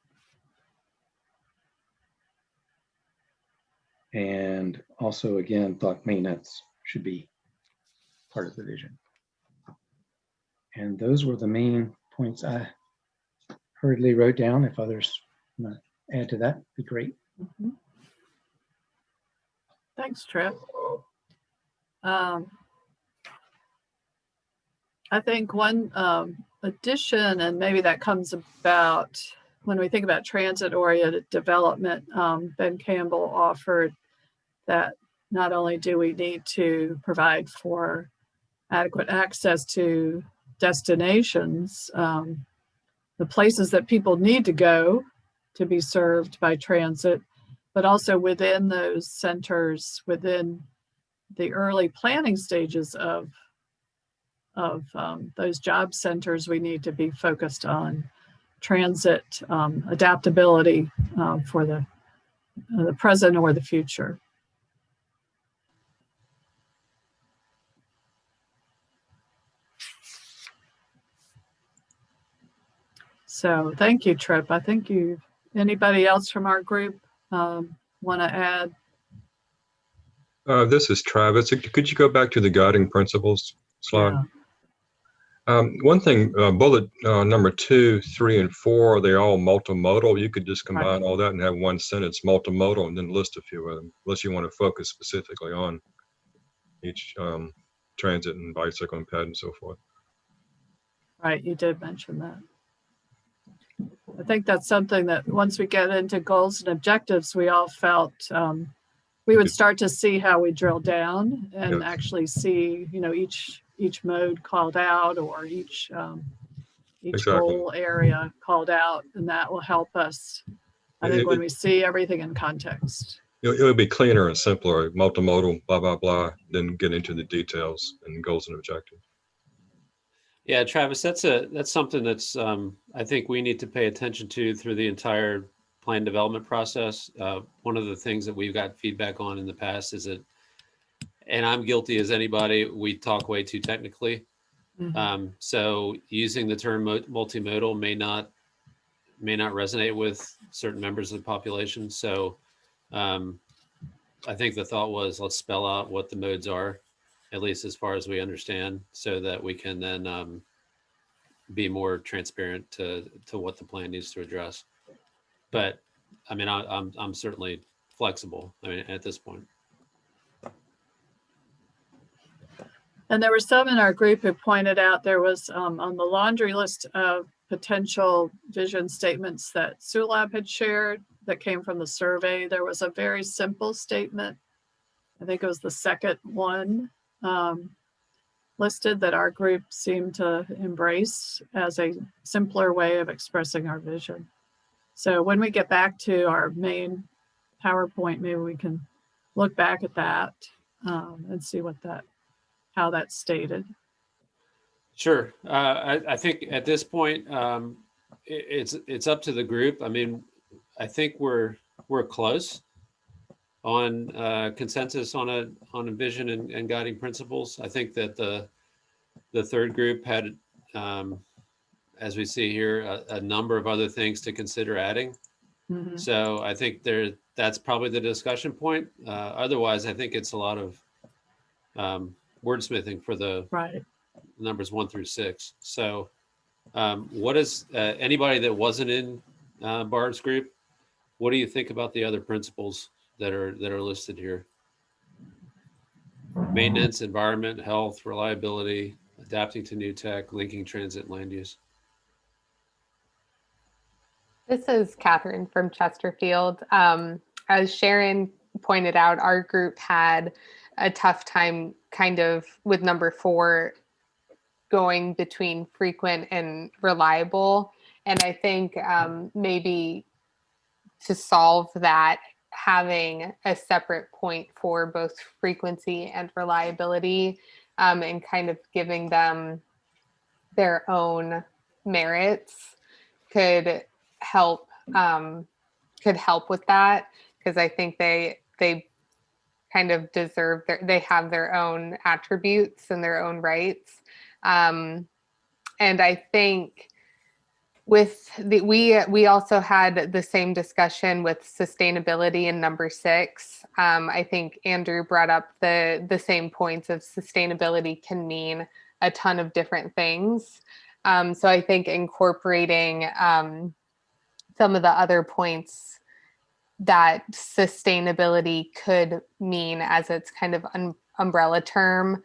And also, again, thought maintenance should be part of the vision. And those were the main points I hurriedly wrote down. If others want to add to that, would be great. Thanks, Trip. I think one addition, and maybe that comes about when we think about transit-oriented development, Ben Campbell offered that not only do we need to provide for adequate access to destinations, the places that people need to go to be served by transit, but also within those centers, within the early planning stages of those job centers, we need to be focused on transit adaptability for the present or the future. So thank you, Tripp. I think anybody else from our group want to add? This is Travis. Could you go back to the guiding principles slide? Yeah. One thing, bullet number 2, 3, and 4, they're all multimodal. You could just combine all that and have one sentence, multimodal, and then list a few of them, unless you want to focus specifically on each transit and bicycle and ped and so forth. Right, you did mention that. I think that's something that once we get into goals and objectives, we all felt we would start to see how we drill down and actually see, each mode called out, or each goal area called out, and that will help us, I think, when we see everything in context. It would be cleaner and simpler, multimodal, blah, blah, blah, then get into the details and goals and objectives. Yeah, Travis, that's something that's I think we need to pay attention to through the entire plan development process. One of the things that we've got feedback on in the past is that, and I'm guilty as anybody, we talk way too technically. So using the term multimodal may not resonate with certain members of the population. So I think the thought was, let's spell out what the modes are, at least as far as we understand, so that we can then be more transparent to what the plan needs to address. But I mean, I'm certainly flexible, I mean, at this point. And there were some in our group who pointed out there was on the laundry list of potential vision statements that Sulab had shared that came from the survey. There was a very simple statement. I think it was the second one listed that our group seemed to embrace as a simpler way of expressing our vision. So when we get back to our main PowerPoint, maybe we can look back at that and see how that's stated. Sure. I think at this point, it's up to the group. I mean, I think we're close on consensus on a vision and guiding principles. I think that the third group had, as we see here, a number of other things to consider adding. So I think that's probably the discussion point. Otherwise, I think it's a lot of wordsmithing for the numbers 1 through 6. So what is anybody that wasn't in Barb's group, what do you think about the other principles that are listed here? Maintenance, environment, health, reliability, adapting to new tech, linking transit and land use. This is Catherine from Chesterfield. As Sharon pointed out, our group had a tough time kind of with number 4 going between frequent and reliable. And I think maybe to solve that, having a separate point for both frequency and reliability and kind of giving them their own merits could help with that, because I think they kind of deserve they have their own attributes and their own rights. And I think with we also had the same discussion with sustainability in number 6. I think Andrew brought up the same points of sustainability can mean a ton of different things. So I think incorporating some of the other points that sustainability could mean as its kind of umbrella term,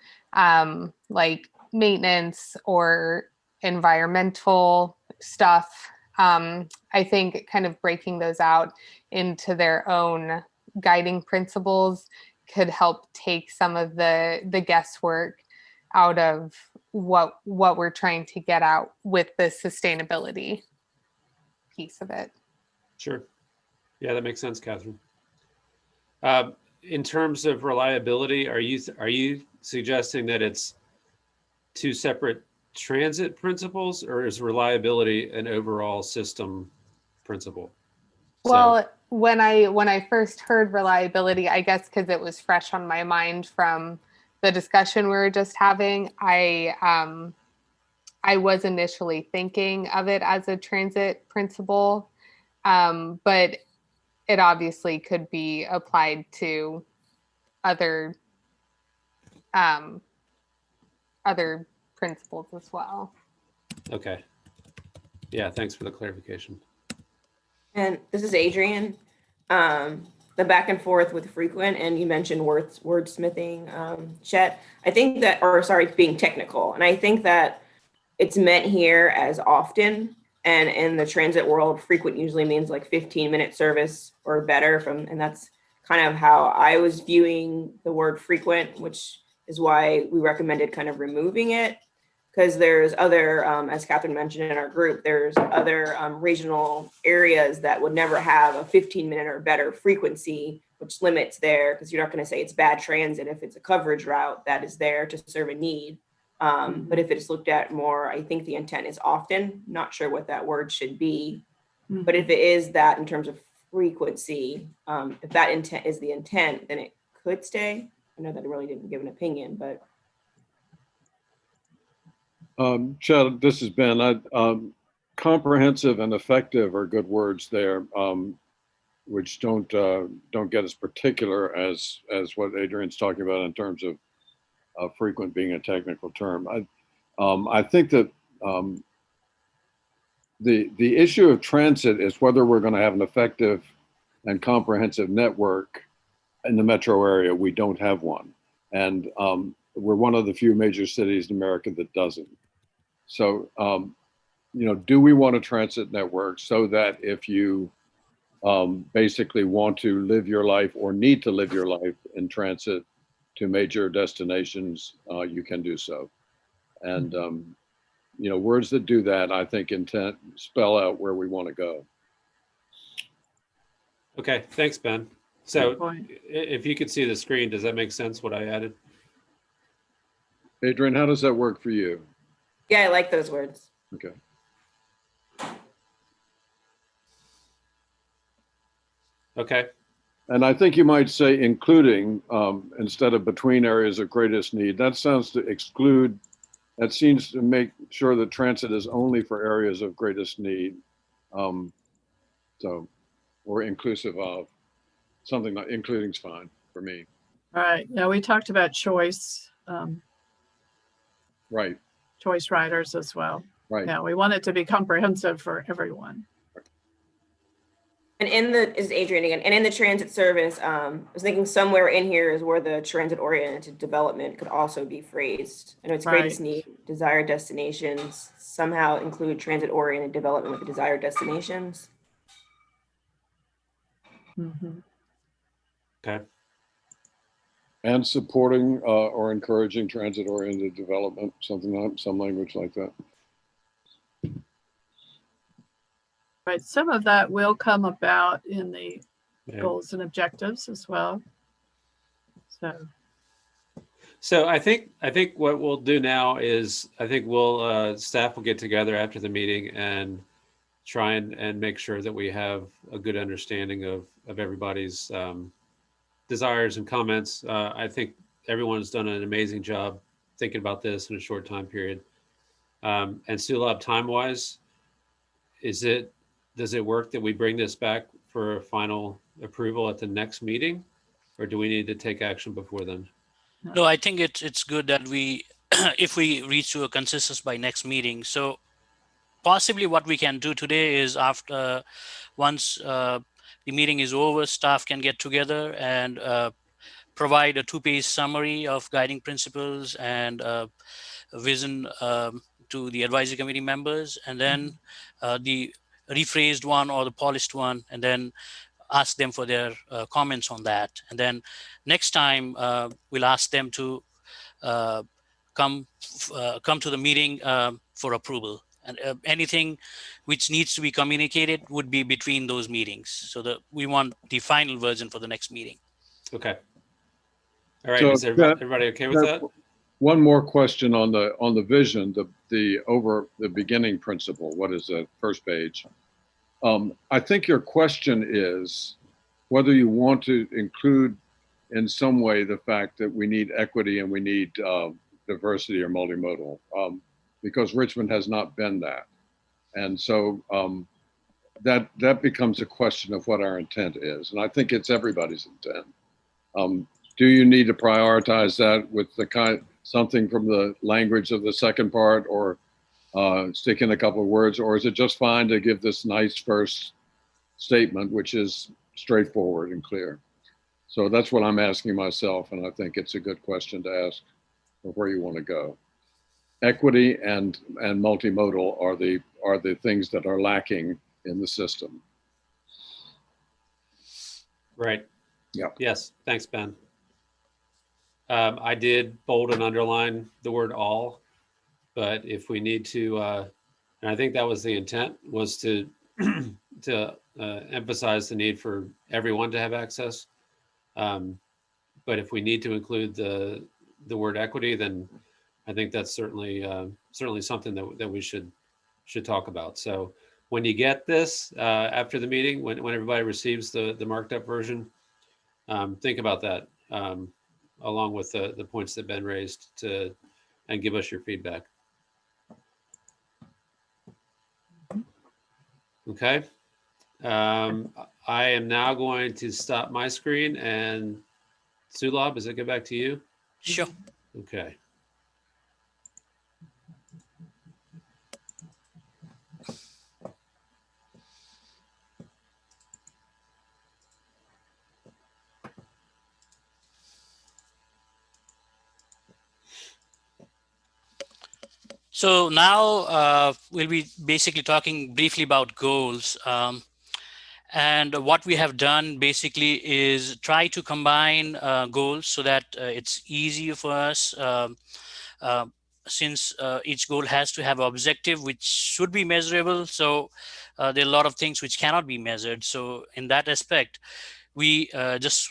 like maintenance or environmental stuff. I think kind of breaking those out into their own guiding principles could help take some of the guesswork out of what we're trying to get out with the sustainability piece of it. Sure. Yeah, that makes sense, Catherine. In terms of reliability, are you suggesting that it's two separate transit principles, or is reliability an overall system principle? Well, when I first heard reliability, I guess because it was fresh on my mind from the discussion we were just having, I was initially thinking of it as a transit principle, but it obviously could be applied to other other principles as well. Okay. Yeah, thanks for the clarification. And this is Adrian. The back and forth with frequent, and you mentioned wordsmithing, Chet. I think that, or sorry, being technical. And I think that it's meant here as often. And in the transit world, frequent usually means like 15-minute service or better and that's kind of how I was viewing the word frequent, which is why we recommended kind of removing it. Because there's other, as Catherine mentioned in our group, there's other regional areas that would never have a 15-minute or better frequency, which limits there, because you're not going to say it's bad transit if it's a coverage route that is there to serve a need. But if it's looked at more, I think the intent is often, not sure what that word should be. But if it is that in terms of frequency, if that intent is the intent, then it could stay. I know that I really didn't give an opinion, but. Chad, this is Ben. Comprehensive and effective are good words there, which don't get as particular as what Adrian's talking about in terms of frequent being a technical term. I think that the issue of transit is whether we're going to have an effective and comprehensive network in the metro area. We don't have one, and we're one of the few major cities in America that doesn't. So, do we want a transit network so that if you basically want to live your life or need to live your life in transit to major destinations, you can do so. And, words that do that, I think, intent spell out where we want to go. Okay, thanks, Ben. So if you could see the screen, does that make sense what I added? Adrian, how does that work for you? Yeah, I like those words. Okay. Okay. And I think you might say including instead of between areas of greatest need. That sounds to exclude, that seems to make sure that transit is only for areas of greatest need. Or inclusive of, something like including is fine for me. All right. Yeah, we talked about choice. Right. Choice riders as well. Right. Yeah, we want it to be comprehensive for everyone. And is Adrian again, and in the transit service, I was thinking somewhere in here is where the transit-oriented development could also be phrased. I know it's greatest need, desired destinations, somehow include transit-oriented development with the desired destinations. Okay. And supporting or encouraging transit-oriented development, some language like that. Right. Some of that will come about in the goals and objectives as well. So I think what we'll do now is I think we'll staff will get together after the meeting and try and make sure that we have a good understanding of everybody's desires and comments. I think everyone's done an amazing job thinking about this in a short time period. And Sulab, time-wise, does it work that we bring this back for a final approval at the next meeting, or do we need to take action before then? No, I think it's good that we, if we reach to a consensus by next meeting. So possibly what we can do today is once the meeting is over, staff can get together and provide a 2-page summary of guiding principles and vision to the advisory committee members, and then the rephrased one or the polished one, and then ask them for their comments on that. And then next time we'll ask them to come to the meeting for approval. And anything which needs to be communicated would be between those meetings. So that we want the final version for the next meeting. Okay. All right. So Is everybody okay with that? One more question on the vision, the beginning principle. What is the first page? I think your question is whether you want to include in some way the fact that we need equity and we need diversity or multimodal, because Richmond has not been that. And so that becomes a question of what our intent is. And I think it's everybody's intent. Do you need to prioritize that with something from the language of the second part, or stick in a couple of words, or is it just fine to give this nice first statement, which is straightforward and clear? So that's what I'm asking myself, and I think it's a good question to ask of where you want to go. Equity and multimodal are the things that are lacking in the system. Right. Yeah. Yes. Thanks, Ben. I did bold and underline the word all, but if we need to, and I think that was the intent, was to emphasize the need for everyone to have access. But if we need to include the word equity, then I think that's certainly something that we should talk about. So when you get this after the meeting, when everybody receives the marked up version, think about that along with the points that Ben raised and give us your feedback. Okay. I am now going to stop my screen, and Sulab, does it get back to you? Sure. Okay. So now we'll be basically talking briefly about goals. And what we have done basically is try to combine goals so that it's easier for us, since each goal has to have an objective which should be measurable. So there are a lot of things which cannot be measured. So in that aspect, we just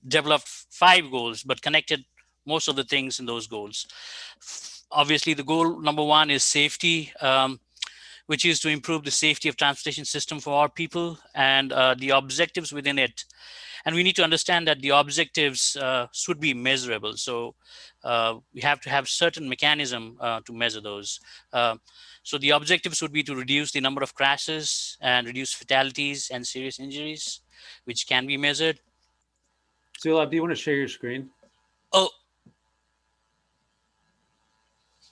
developed 5 goals, but connected most of the things in those goals. Obviously, the goal number 1 is safety, which is to improve the safety of transportation system for our people, and the objectives within it. And we need to understand that the objectives should be measurable. So we have to have certain mechanism to measure those. So the objectives would be to reduce the number of crashes and reduce fatalities and serious injuries, which can be measured. Sulab, do you want to share your screen? Oh,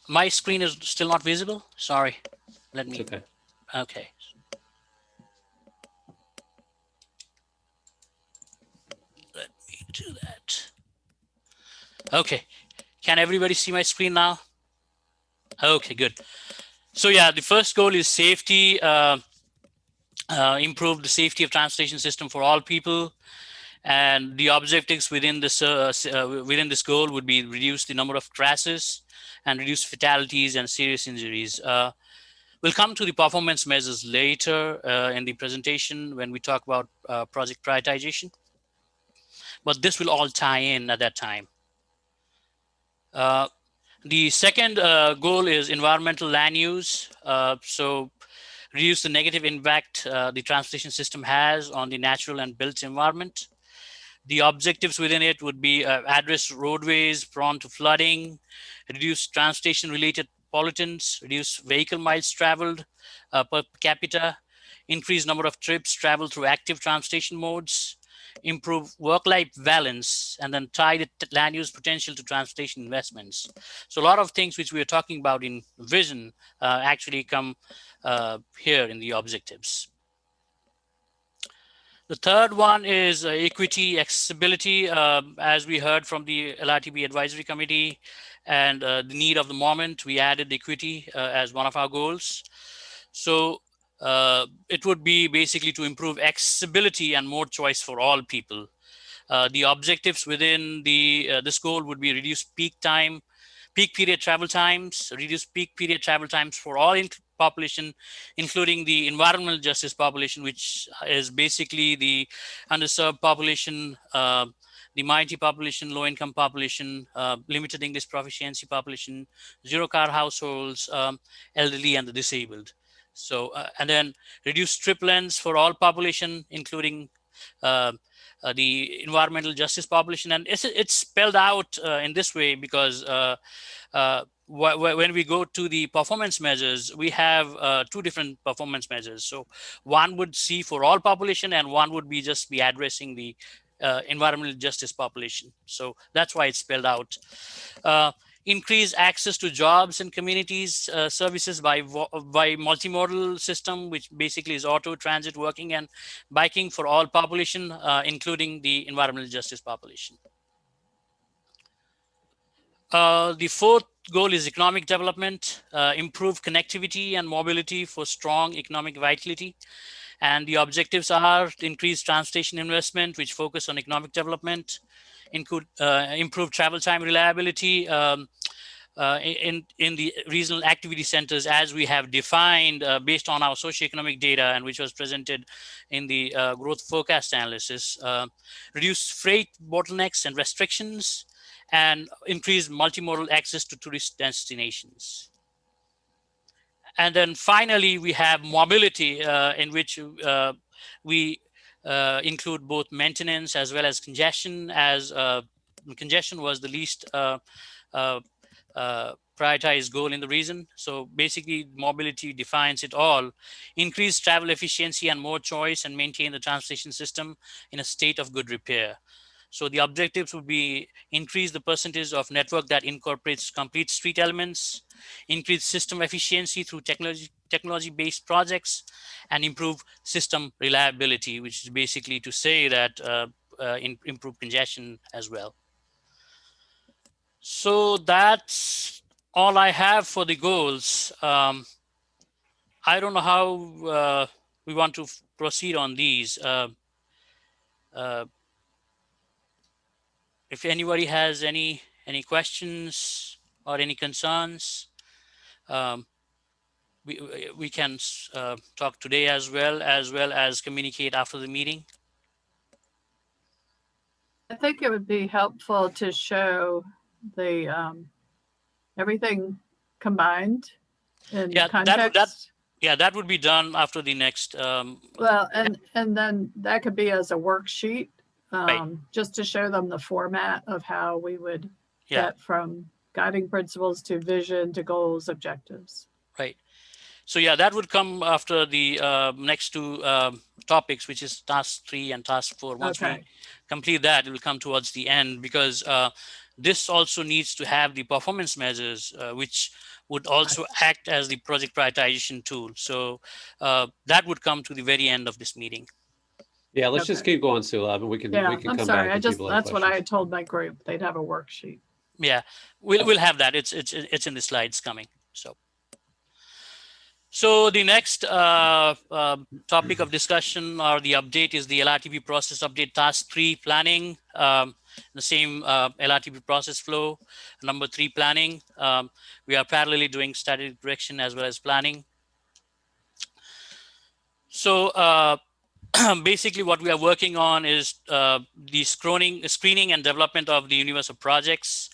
my screen is still not visible. Sorry. Let me. It's okay. Okay. Let me do that. Okay. Can everybody see my screen now? Okay, good. So yeah, the first goal is safety. Improve the safety of transportation system for all people. And the objectives within this goal would be reduce the number of crashes and reduce fatalities and serious injuries. We'll come to the performance measures later in the presentation when we talk about project prioritization. But this will all tie in at that time. The second goal is environmental land use. So reduce the negative impact the transportation system has on the natural and built environment. The objectives within it would be address roadways prone to flooding, reduce transportation related pollutants, reduce vehicle miles traveled per capita, increase number of trips traveled through active transportation modes, improve work-life balance, and then tie the land use potential to transportation investments. So a lot of things which we are talking about in vision actually come here in the objectives. The third one is equity, accessibility, as we heard from the LRTP Advisory Committee, and the need of the moment, we added equity as one of our goals. So it would be basically to improve accessibility and more choice for all people. The objectives within this goal would be reduce peak time peak period travel times, reduce peak period travel times for all population, including the environmental justice population, which is basically the underserved population, the minority population, low-income population, limited English proficiency population, zero-car households, elderly, and the disabled. So, and then reduce trip lengths for all population, including the environmental justice population. And it's spelled out in this way because when we go to the performance measures, we have two different performance measures. So one would see for all population, and one would be just be addressing the environmental justice population. So that's why it's spelled out. Increase access to jobs and communities services by multimodal system, which basically is auto, transit, working, and biking for all population, including the environmental justice population. The fourth goal is economic development, improve connectivity and mobility for strong economic vitality. And the objectives are to increase transportation investment, which focus on economic development, include improve travel time reliability in the regional activity centers as we have defined based on our socioeconomic data, and which was presented in the growth forecast analysis, reduce freight bottlenecks and restrictions, and increase multimodal access to tourist destinations. And then finally, we have mobility, in which we include both maintenance as well as congestion, as congestion was the least prioritized goal in the region. So basically, mobility defines it all. Increase travel efficiency and more choice, and maintain the transportation system in a state of good repair. So the objectives would be increase the percentage of network that incorporates complete street elements, increase system efficiency through technology-based projects, and improve system reliability, which is basically to say that improve congestion as well. So that's all I have for the goals. I don't know how we want to proceed on these. If anybody has any questions or any concerns, we can talk today as well as communicate after the meeting. I think it would be helpful to show the everything combined in context. That would be done after the next. Well, and then that could be as a worksheet, right. just to show them the format of how we would get from guiding principles to vision to goals, objectives. Right. So yeah, that would come after the next two topics, which is task 3 and task 4. Once we complete that, it will come towards the end, because this also needs to have the performance measures, which would also act as the project prioritization tool. So that would come to the very end of this meeting. Yeah, let's just keep going, Sulab, and we can I'm come sorry. back. That's what I had told my group. They'd have a worksheet. Yeah, we'll have that. It's in the slides coming. So the next topic of discussion or the update is the LRTP process update task 3 planning. The same LRTP process flow. Number 3 planning. We are parallelly doing strategic direction as well as planning. So basically what we are working on is the screening and development of the universe of projects.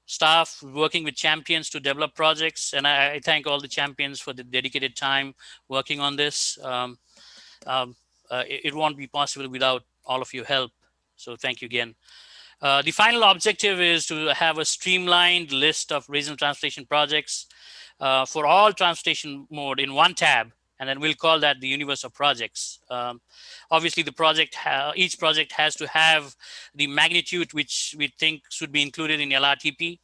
Staff working with champions to develop projects, and I thank all the champions for the dedicated time working on this. It won't be possible without all of your help, so thank you again. The final objective is to have a streamlined list of regional transportation projects for all transportation mode in one tab, and then we'll call that the universe of projects. Obviously, each project has to have the magnitude which we think should be included in LRTP.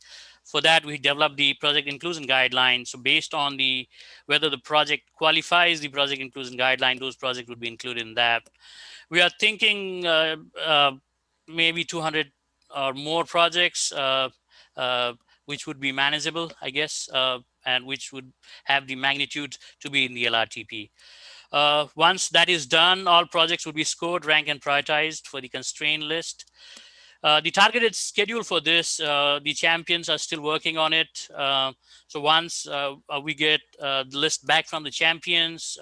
For that, we developed the project inclusion guideline. So based on whether the project qualifies the project inclusion guideline, those projects would be included in that. We are thinking maybe 200 or more projects, which would be manageable, I guess, and which would have the magnitude to be in the LRTP. Once that is done, all projects will be scored, ranked, and prioritized for the constraint list. The targeted schedule for this, the champions are still working on it. So once we get the list back from the champions,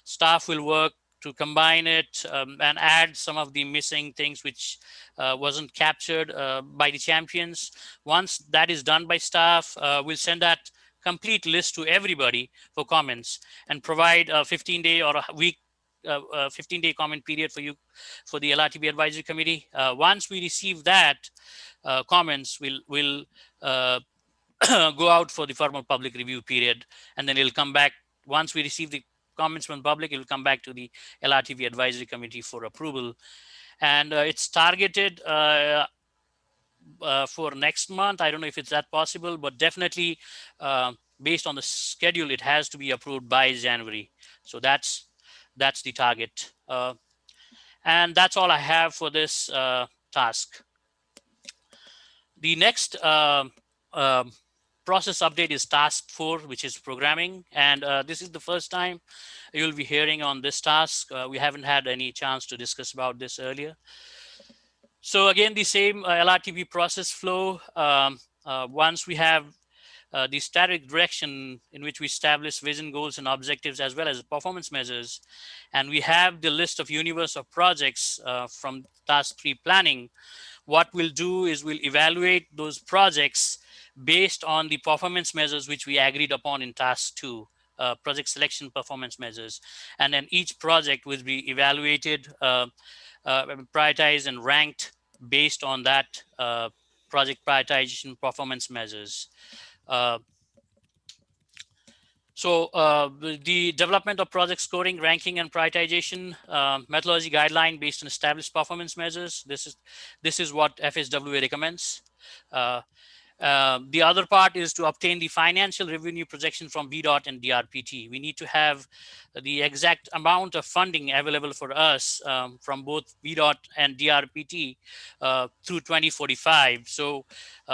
staff will work to combine it and add some of the missing things which wasn't captured by the champions. Once that is done by staff, we'll send that complete list to everybody for comments and provide a 15-day or a week 15-day comment period for you for the LRTP advisory committee. Once we receive that comments, we'll go out for the formal public review period, and then it'll come back. Once we receive the comments from the public, it will come back to the LRTP advisory committee for approval. And it's targeted for next month. I don't know if it's that possible, but definitely based on the schedule, it has to be approved by January. So that's the target. And that's all I have for this task. The next process update is task 4, which is programming. And this is the first time you'll be hearing on this task. We haven't had any chance to discuss about this earlier. So again, the same LRTP process flow. Once we have the static direction in which we establish vision, goals, and objectives, as well as performance measures, and we have the list of universe of projects from task 3 planning, what we'll do is we'll evaluate those projects based on the performance measures which we agreed upon in task 2, project selection performance measures. And then each project will be evaluated, prioritized, and ranked based on that project prioritization performance measures. So the development of project scoring, ranking, and prioritization methodology guideline based on established performance measures. This is what FSWA recommends. The other part is to obtain the financial revenue projection from VDOT and DRPT. We need to have the exact amount of funding available for us from both VDOT and DRPT through 2045. So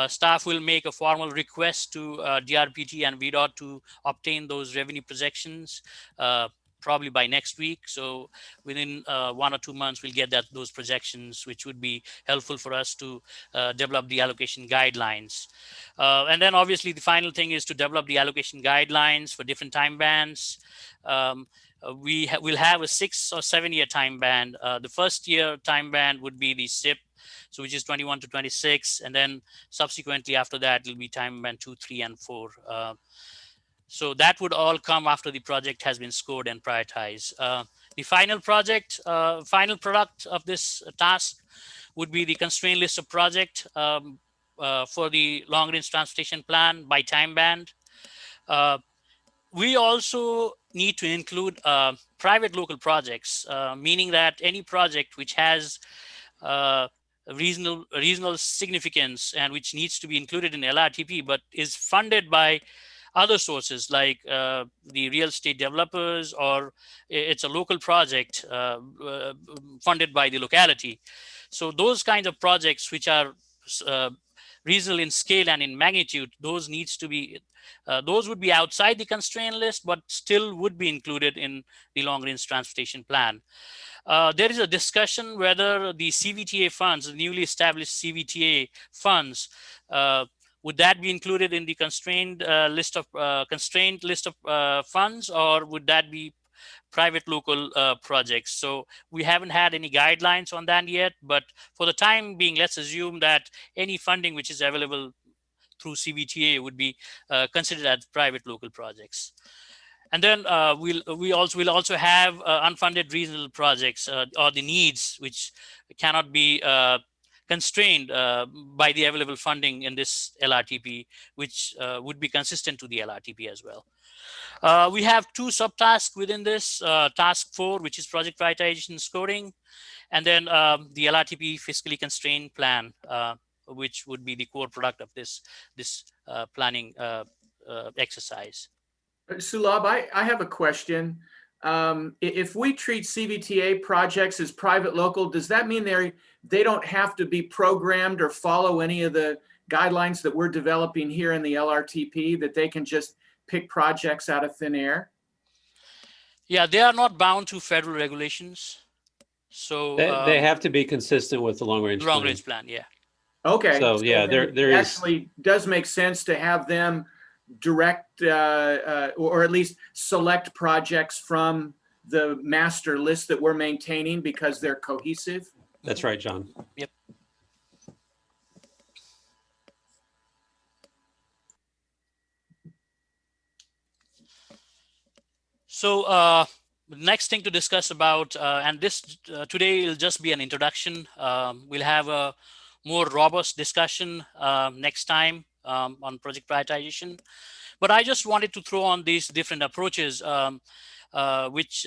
staff will make a formal request to DRPT and VDOT to obtain those revenue projections probably by next week. So within 1 or 2 months, we'll get those projections, which would be helpful for us to develop the allocation guidelines. And then obviously the final thing is to develop the allocation guidelines for different time bands. We'll have a 6 or 7 year time band. The first year time band would be the SIP, so which is 21 to 26. And then subsequently after that, it'll be time band 2, 3, and 4. So that would all come after the project has been scored and prioritized. The final product of this task would be the constraint list of project for the long range transportation plan by time band. We also need to include private local projects, meaning that any project which has regional significance and which needs to be included in LRTP, but is funded by other sources like the real estate developers, or it's a local project funded by the locality. So those kinds of projects which are regional in scale and in magnitude, those would be outside the constraint list, but still would be included in the long range transportation plan. There is a discussion whether the CVTA funds, the newly established CVTA funds, would that be included in the constrained list of funds, or would that be private local projects? So we haven't had any guidelines on that yet, but for the time being, let's assume that any funding which is available through CVTA would be considered as private local projects. And then we'll also have unfunded regional projects or the needs which cannot be constrained by the available funding in this LRTP, which would be consistent to the LRTP as well. We have 2 subtasks within this, task 4, which is project prioritization scoring, and then the LRTP fiscally constrained plan, which would be the core product of this planning exercise. Sulabh, I have a question. If we treat CVTA projects as private local, does that mean they don't have to be programmed or follow any of the guidelines that we're developing here in the LRTP, that they can just pick projects out of thin air? Yeah, they are not bound to federal regulations. So They have to be consistent with the long range long plan. range plan. Yeah. Okay. So yeah, then there it is actually does make sense to have them direct or at least select projects from the master list that we're maintaining because they're cohesive. that's right, John. Yep. So the next thing to discuss about, and this today will just be an introduction. We'll have a more robust discussion next time on project prioritization. But I just wanted to throw on these different approaches, which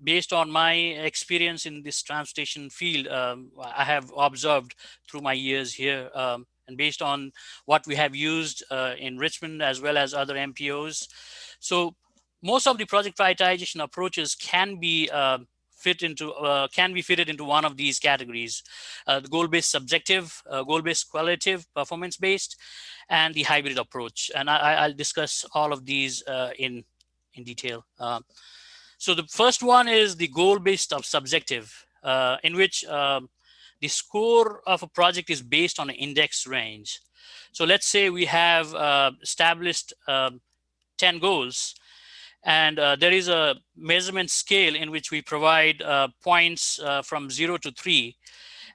based on my experience in this transportation field, I have observed through my years here, and based on what we have used in Richmond as well as other MPOs. So most of the project prioritization approaches can be fitted into one of these categories: the goal-based subjective, goal-based qualitative, performance-based, and the hybrid approach. And I'll discuss all of these in detail. So the first one is the goal-based subjective, in which the score of a project is based on an index range. So let's say we have established 10 goals, and there is a measurement scale in which we provide points from 0 to 3.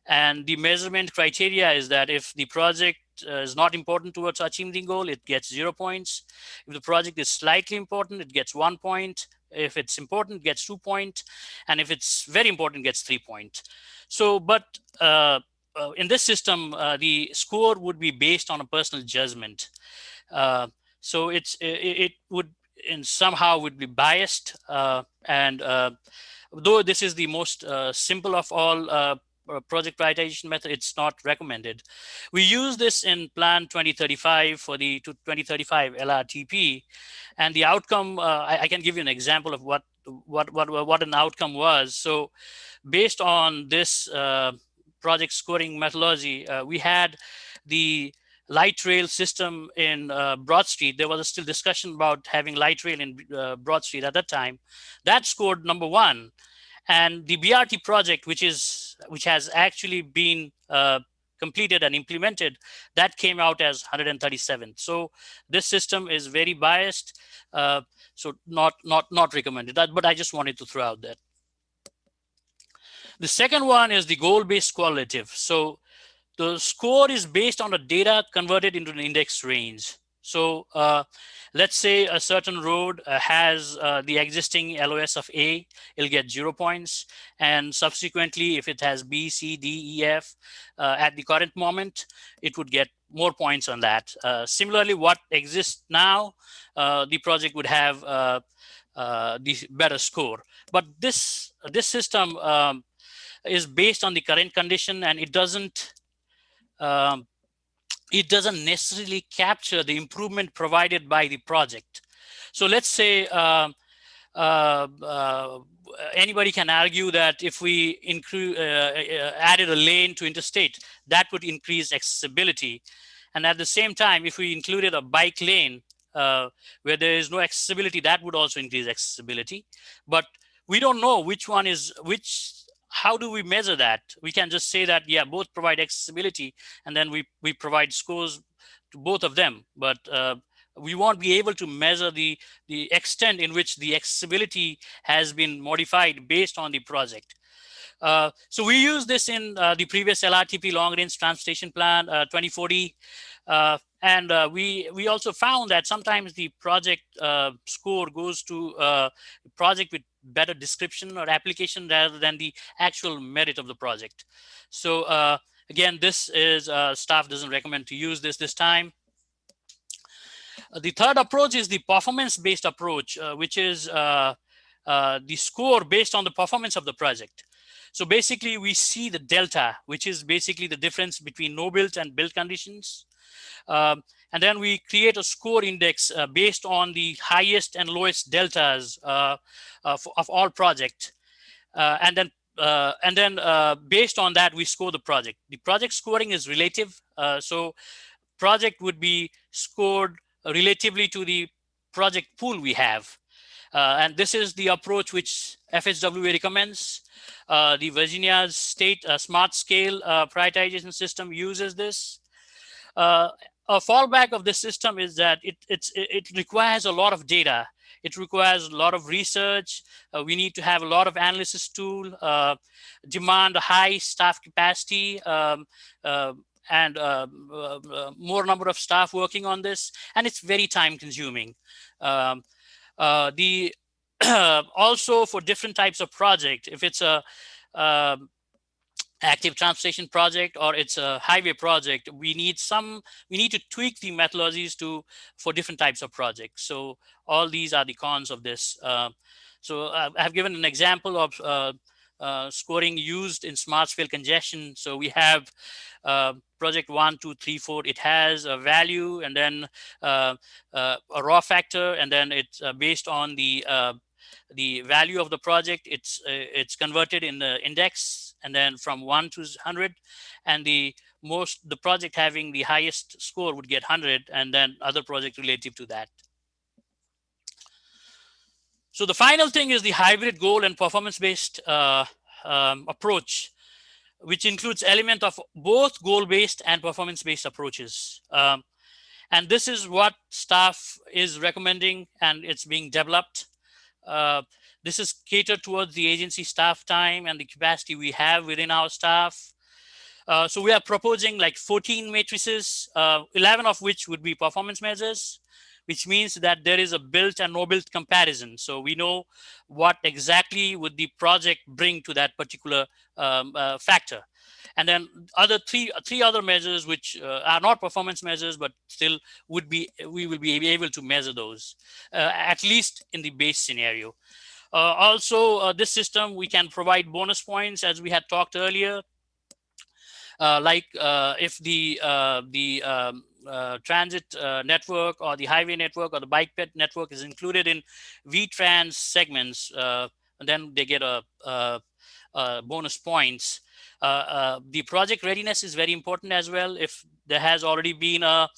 And the measurement criteria is that if the project is not important towards achieving the goal, it gets 0 points. If the project is slightly important, it gets 1 point. If it's important, it gets 2 points. And if it's very important, it gets 3 points. So, but in this system, the score would be based on a personal judgment. So it would somehow would be biased. And though this is the most simple of all project prioritization method, it's not recommended. We use this in Plan 2035 for the 2035 LRTP, and the outcome. I can give you an example of what an outcome was. So, based on this project scoring methodology, we had the light rail system in Broad Street. There was still discussion about having light rail in Broad Street at that time. That scored number 1. And the BRT project, which has actually been completed and implemented, that came out as 137. So this system is very biased, so not recommended. But I just wanted to throw out that. The second one is the goal-based qualitative. So the score is based on the data converted into an index range. So let's say a certain road has the existing LOS of A, it'll get 0 points. And subsequently, if it has B, C, D, E, F at the current moment, it would get more points on that. Similarly, what exists now, the project would have the better score. But this system is based on the current condition, and it doesn't necessarily capture the improvement provided by the project. So let's say anybody can argue that if we added a lane to interstate, that would increase accessibility. And at the same time, if we included a bike lane where there is no accessibility, that would also increase accessibility. But we don't know which one is which. How do we measure that? We can just say that, yeah, both provide accessibility, and then we provide scores to both of them. But we won't be able to measure the extent in which the accessibility has been modified based on the project. So we use this in the previous LRTP Long Range Transportation Plan 2040. And we also found that sometimes the project score goes to a project with better description or application rather than the actual merit of the project. So again, this is staff doesn't recommend to use this time. The third approach is the performance-based approach, which is the score based on the performance of the project. So basically, we see the delta, which is basically the difference between no built and built conditions. And then we create a score index based on the highest and lowest deltas of all projects. And then based on that, we score the project. The project scoring is relative. So project would be scored relatively to the project pool we have. And this is the approach which FHWA recommends. The Virginia State Smart Scale Prioritization System uses this. A fallback of this system is that it requires a lot of data. It requires a lot of research. We need to have a lot of analysis tool, demand a high staff capacity, and more number of staff working on this, and it's very time consuming. Also for different types of project, if it's a active transportation project or it's a highway project, we need to tweak the methodologies for different types of projects. So all these are the cons of this. So I've given an example of scoring used in smart scale congestion. So we have project 1, 2, 3, 4. It has a value and then a raw factor, and then it's based on the value of the project. It's converted in the index, and then from 1 to 100, and the project having the highest score would get 100, and then other project relative to that. So the final thing is the hybrid goal and performance-based approach, which includes element of both goal-based and performance-based approaches. And this is what staff is recommending, and it's being developed. This is catered towards the agency staff time and the capacity we have within our staff. So we are proposing like 14 matrices, 11 of which would be performance measures, which means that there is a built and no built comparison. So we know what exactly would the project bring to that particular factor. And then three other measures which are not performance measures, but still we will be able to measure those, at least in the base scenario. Also, this system, we can provide bonus points, as we had talked earlier. If the transit network or the highway network or the bike ped network is included in VTrans segments, then they get a bonus points. The project readiness is very important as well. If there has already been a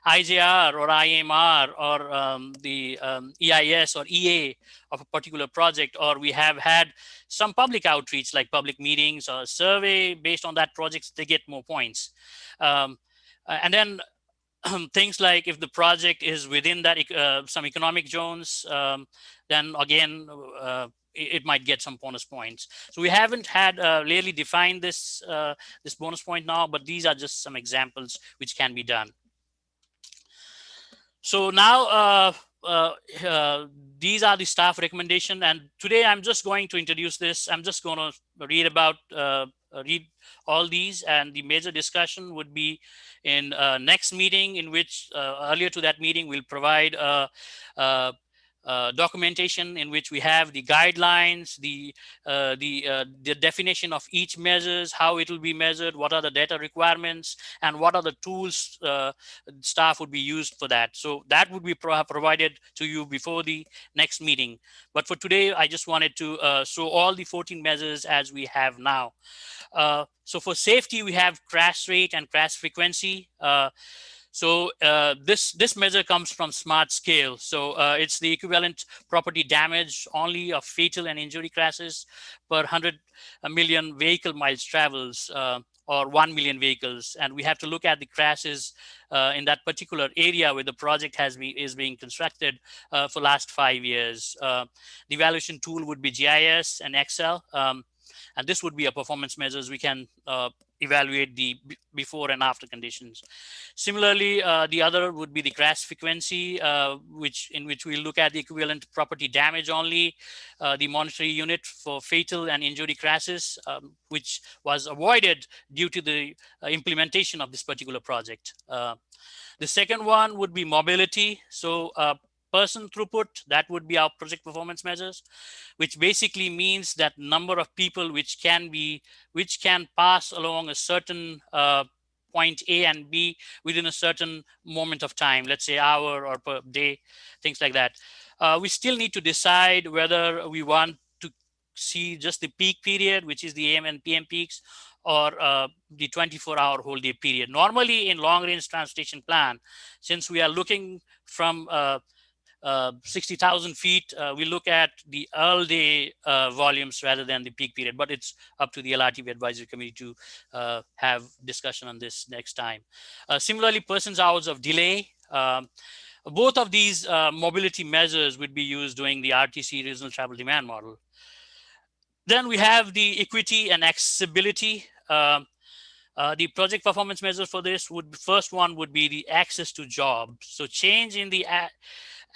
IJR or IMR or the EIS or EA of a particular project, or we have had some public outreach like public meetings or survey based on that project, they get more points. And then things like if the project is within that some economic zones, then again, it might get some bonus points. So we haven't had really defined this bonus point now, but these are just some examples which can be done. So now these are the staff recommendation, and today I'm just going to introduce this. I'm just going to read all these, and the major discussion would be in next meeting, in which earlier to that meeting we'll provide documentation in which we have the guidelines, the definition of each measures, how it will be measured, what are the data requirements, and what are the tools staff would be used for that. So that would be provided to you before the next meeting. But for today, I just wanted to show all the 14 measures as we have now. So for safety, we have crash rate and crash frequency. So this measure comes from Smart Scale. So it's the equivalent property damage only of fatal and injury crashes per 100 million vehicle miles travels, or 1 million vehicles. And we have to look at the crashes in that particular area where the project is being constructed for last 5 years. The evaluation tool would be GIS and Excel. And this would be a performance measures. We can evaluate the before and after conditions. Similarly, the other would be the crash frequency, in which we look at the equivalent property damage only, the monetary unit for fatal and injury crashes, which was avoided due to the implementation of this particular project. The second one would be mobility. So person throughput, that would be our project performance measures, which basically means that number of people which can pass along a certain point A and B within a certain moment of time, let's say hour or per day, things like that. We still need to decide whether we want to see just the peak period, which is the AM and PM peaks, or the 24-hour whole day period. Normally in long range transportation plan, since we are looking from 60,000 feet, we look at the all day volumes rather than the peak period, but it's up to the LRTP advisory committee to have discussion on this next time. Similarly, persons hours of delay. Both of these mobility measures would be used during the RTC regional travel demand model. Then we have the equity and accessibility. The project performance measures for this would, first one would be the access to jobs. So change in the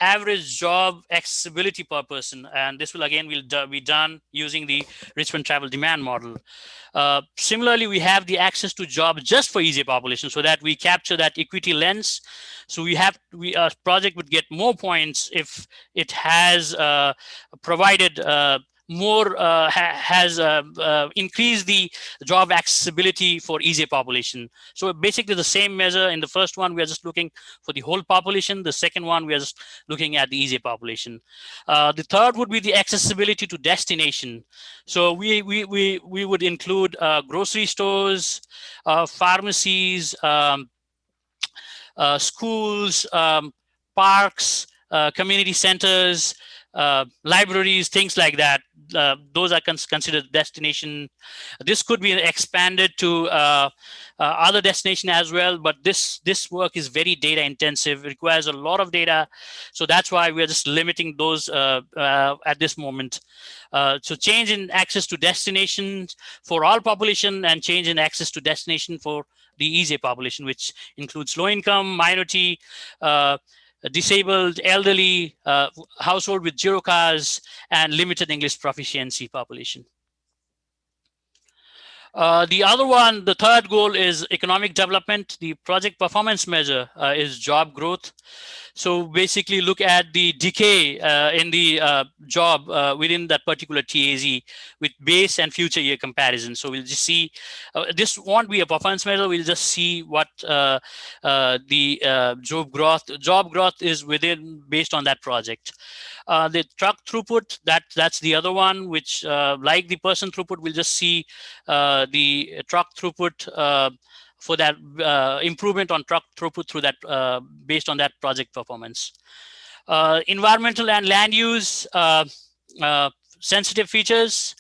average job accessibility per person. And this will again be done using the Richmond travel demand model. Similarly, we have the access to jobs just for easy population so that we capture that equity lens. So a project would get more points if it has provided more has increased the job accessibility for easy population. So basically the same measure. In the first one, we are just looking for the whole population. The second one, we are just looking at the easy population. The third would be the accessibility to destination. So we would include grocery stores, pharmacies, schools, parks, community centers, libraries, things like that. Those are considered destination. This could be expanded to other destination as well, but this work is very data intensive. It requires a lot of data, so that's why we're just limiting those at this moment. So change in access to destinations for all population and change in access to destination for the easy population, which includes low income, minority, disabled, elderly, household with 0 cars, and limited English proficiency population. The third goal is economic development. The project performance measure is job growth. So basically look at the decay in the job within that particular TAZ with base and future year comparison. So we'll just see, this won't be a performance measure, we'll just see what the job growth is within based on that project. The truck throughput, that's the other one, which like the person throughput, we'll just see the truck throughput for that improvement on truck throughput through that based on that project performance. Environmental and land use sensitive features.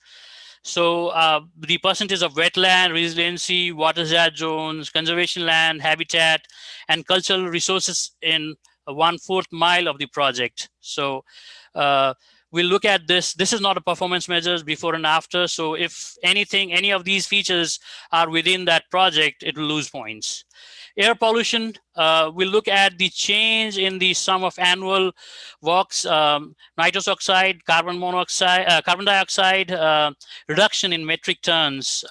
So the percentage of wetland, resiliency, water hazard zones, conservation land, habitat, and cultural resources in 1/4 mile of the project. So we'll look at this. This is not a performance measures before and after. So if any of these features are within that project, it will lose points. Air pollution, we'll look at the change in the sum of annual walks, nitrous oxide, carbon dioxide, reduction in metric tons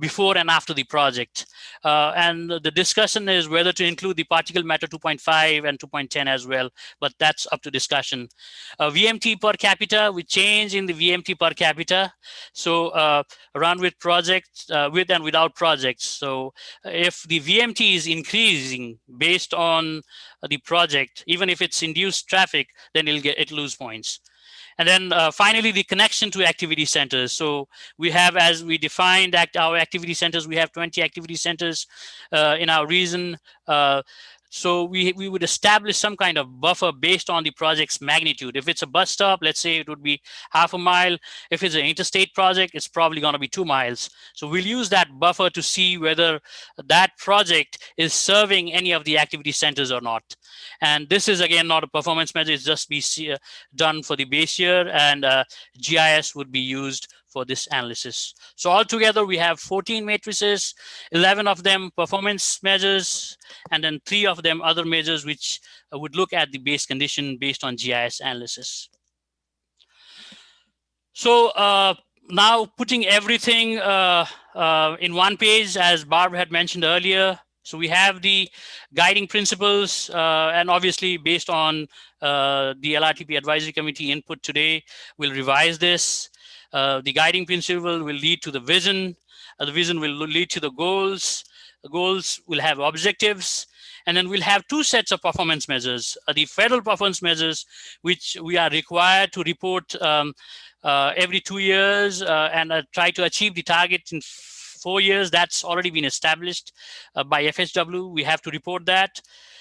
before and after the project. And the discussion is whether to include the particle matter 2.5 and 2.10 as well, but that's up to discussion. VMT per capita, we change in the VMT per capita. So run with projects, with and without projects. So if the VMT is increasing based on the project, even if it's induced traffic, then it'll lose points. And then finally, the connection to activity centers. So we have, as we defined our activity centers, we have 20 activity centers in our region. So we would establish some kind of buffer based on the project's magnitude. If it's a bus stop, let's say it would be 1/2 mile. If it's an interstate project, it's probably going to be 2 miles. So we'll use that buffer to see whether that project is serving any of the activity centers or not. And this is, again, not a performance measure. It's just done for the base year, and GIS would be used for this analysis. So altogether, we have 14 matrices, 11 of them performance measures, and then 3 of them other measures, which would look at the base condition based on GIS analysis. So now putting everything in one page, as Barb had mentioned earlier. So we have the guiding principles, and obviously based on the LRTP Advisory Committee input today, we'll revise this. The guiding principle will lead to the vision. The vision will lead to the goals. The goals will have objectives. And then we'll have 2 sets of performance measures. The federal performance measures, which we are required to report every 2 years and try to achieve the target in 4 years. That's already been established by FHW. We have to report that.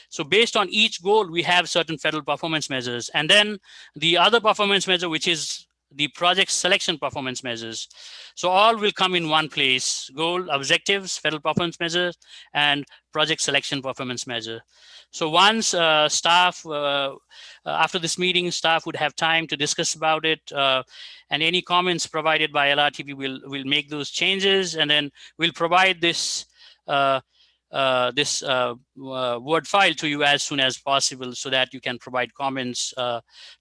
So based on each goal, we have certain federal performance measures. And then the other performance measure, which is the project selection performance measures. So all will come in one place: goal, objectives, federal performance measures, and project selection performance measure. So once staff, after this meeting, staff would have time to discuss about it, and any comments provided by LRTP will make those changes, and then we'll provide this Word file to you as soon as possible so that you can provide comments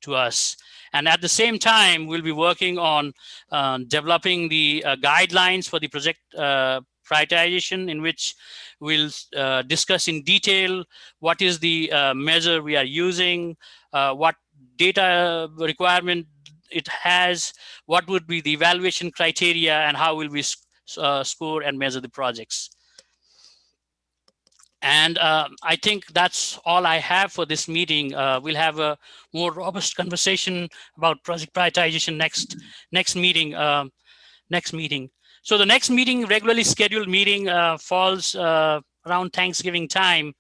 to us. And at the same time, we'll be working on developing the guidelines for the project prioritization, in which we'll discuss in detail what is the measure we are using, what data requirement it has, what would be the evaluation criteria, and how will we score and measure the projects. And I think that's all I have for this meeting. We'll have a more robust conversation about project prioritization next meeting. So the next meeting, regularly scheduled meeting, falls around Thanksgiving time.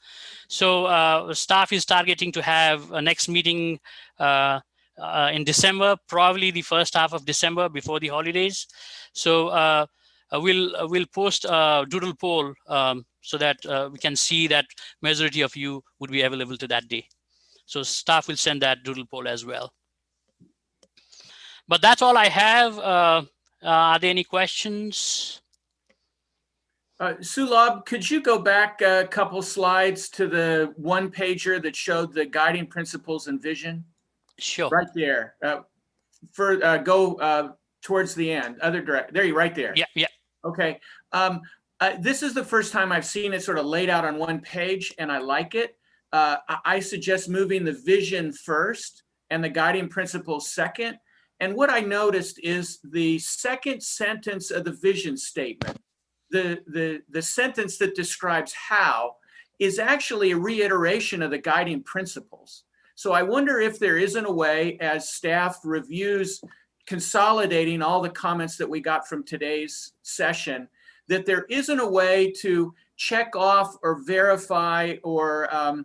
So staff is targeting to have a next meeting in December, probably the first half of December before the holidays. So we'll post a doodle poll so that we can see that majority of you would be available to that day. So staff will send that doodle poll as well. But that's all I have. Are there any questions? Sulabh, could you go back a couple slides to the one pager that showed the guiding principles and vision? Sure. Right there. Go towards the end. Other direct. There you right there. Yeah. Yeah. Okay. This is the first time I've seen it sort of laid out on one page, and I like it. I suggest moving the vision first and the guiding principles second. And what I noticed is the second sentence of the vision statement, the sentence that describes how, is actually a reiteration of the guiding principles. So I wonder if there isn't a way, as staff reviews consolidating all the comments that we got from today's session, that there isn't a way to check off or verify or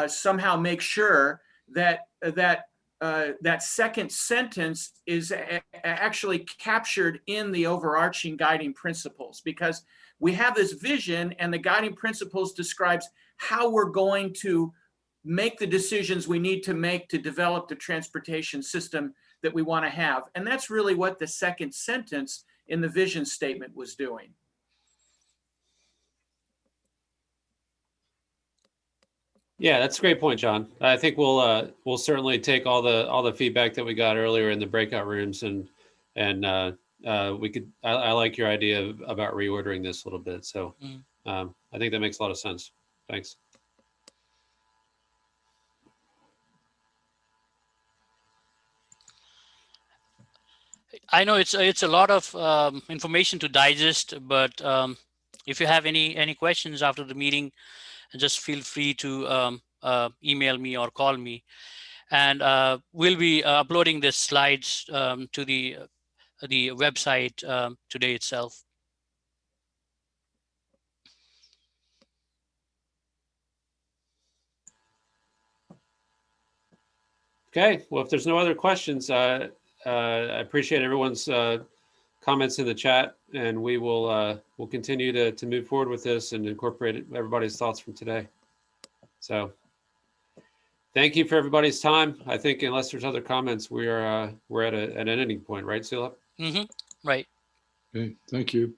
somehow make sure that that second sentence is actually captured in the overarching guiding principles, because we have this vision and the guiding principles describes how we're going to make the decisions we need to make to develop the transportation system that we want to have. And that's really what the second sentence in the vision statement was doing. Yeah, that's a great point, John. I think we'll certainly take all the feedback that we got earlier in the breakout rooms, and we could. I like your idea about reordering this a little bit. So I think that makes a lot of sense. Thanks. I know it's a lot of information to digest, but if you have any questions after the meeting, just feel free to email me or call me, and we'll be uploading the slides to the website today itself. Okay. Well, if there's no other questions, I appreciate everyone's comments in the chat, and we'll continue to move forward with this and incorporate everybody's thoughts from today. So thank you for everybody's time. I think unless there's other comments, we're at an ending point, right, Sulabh? Mm-hmm. Right. Okay, thank you.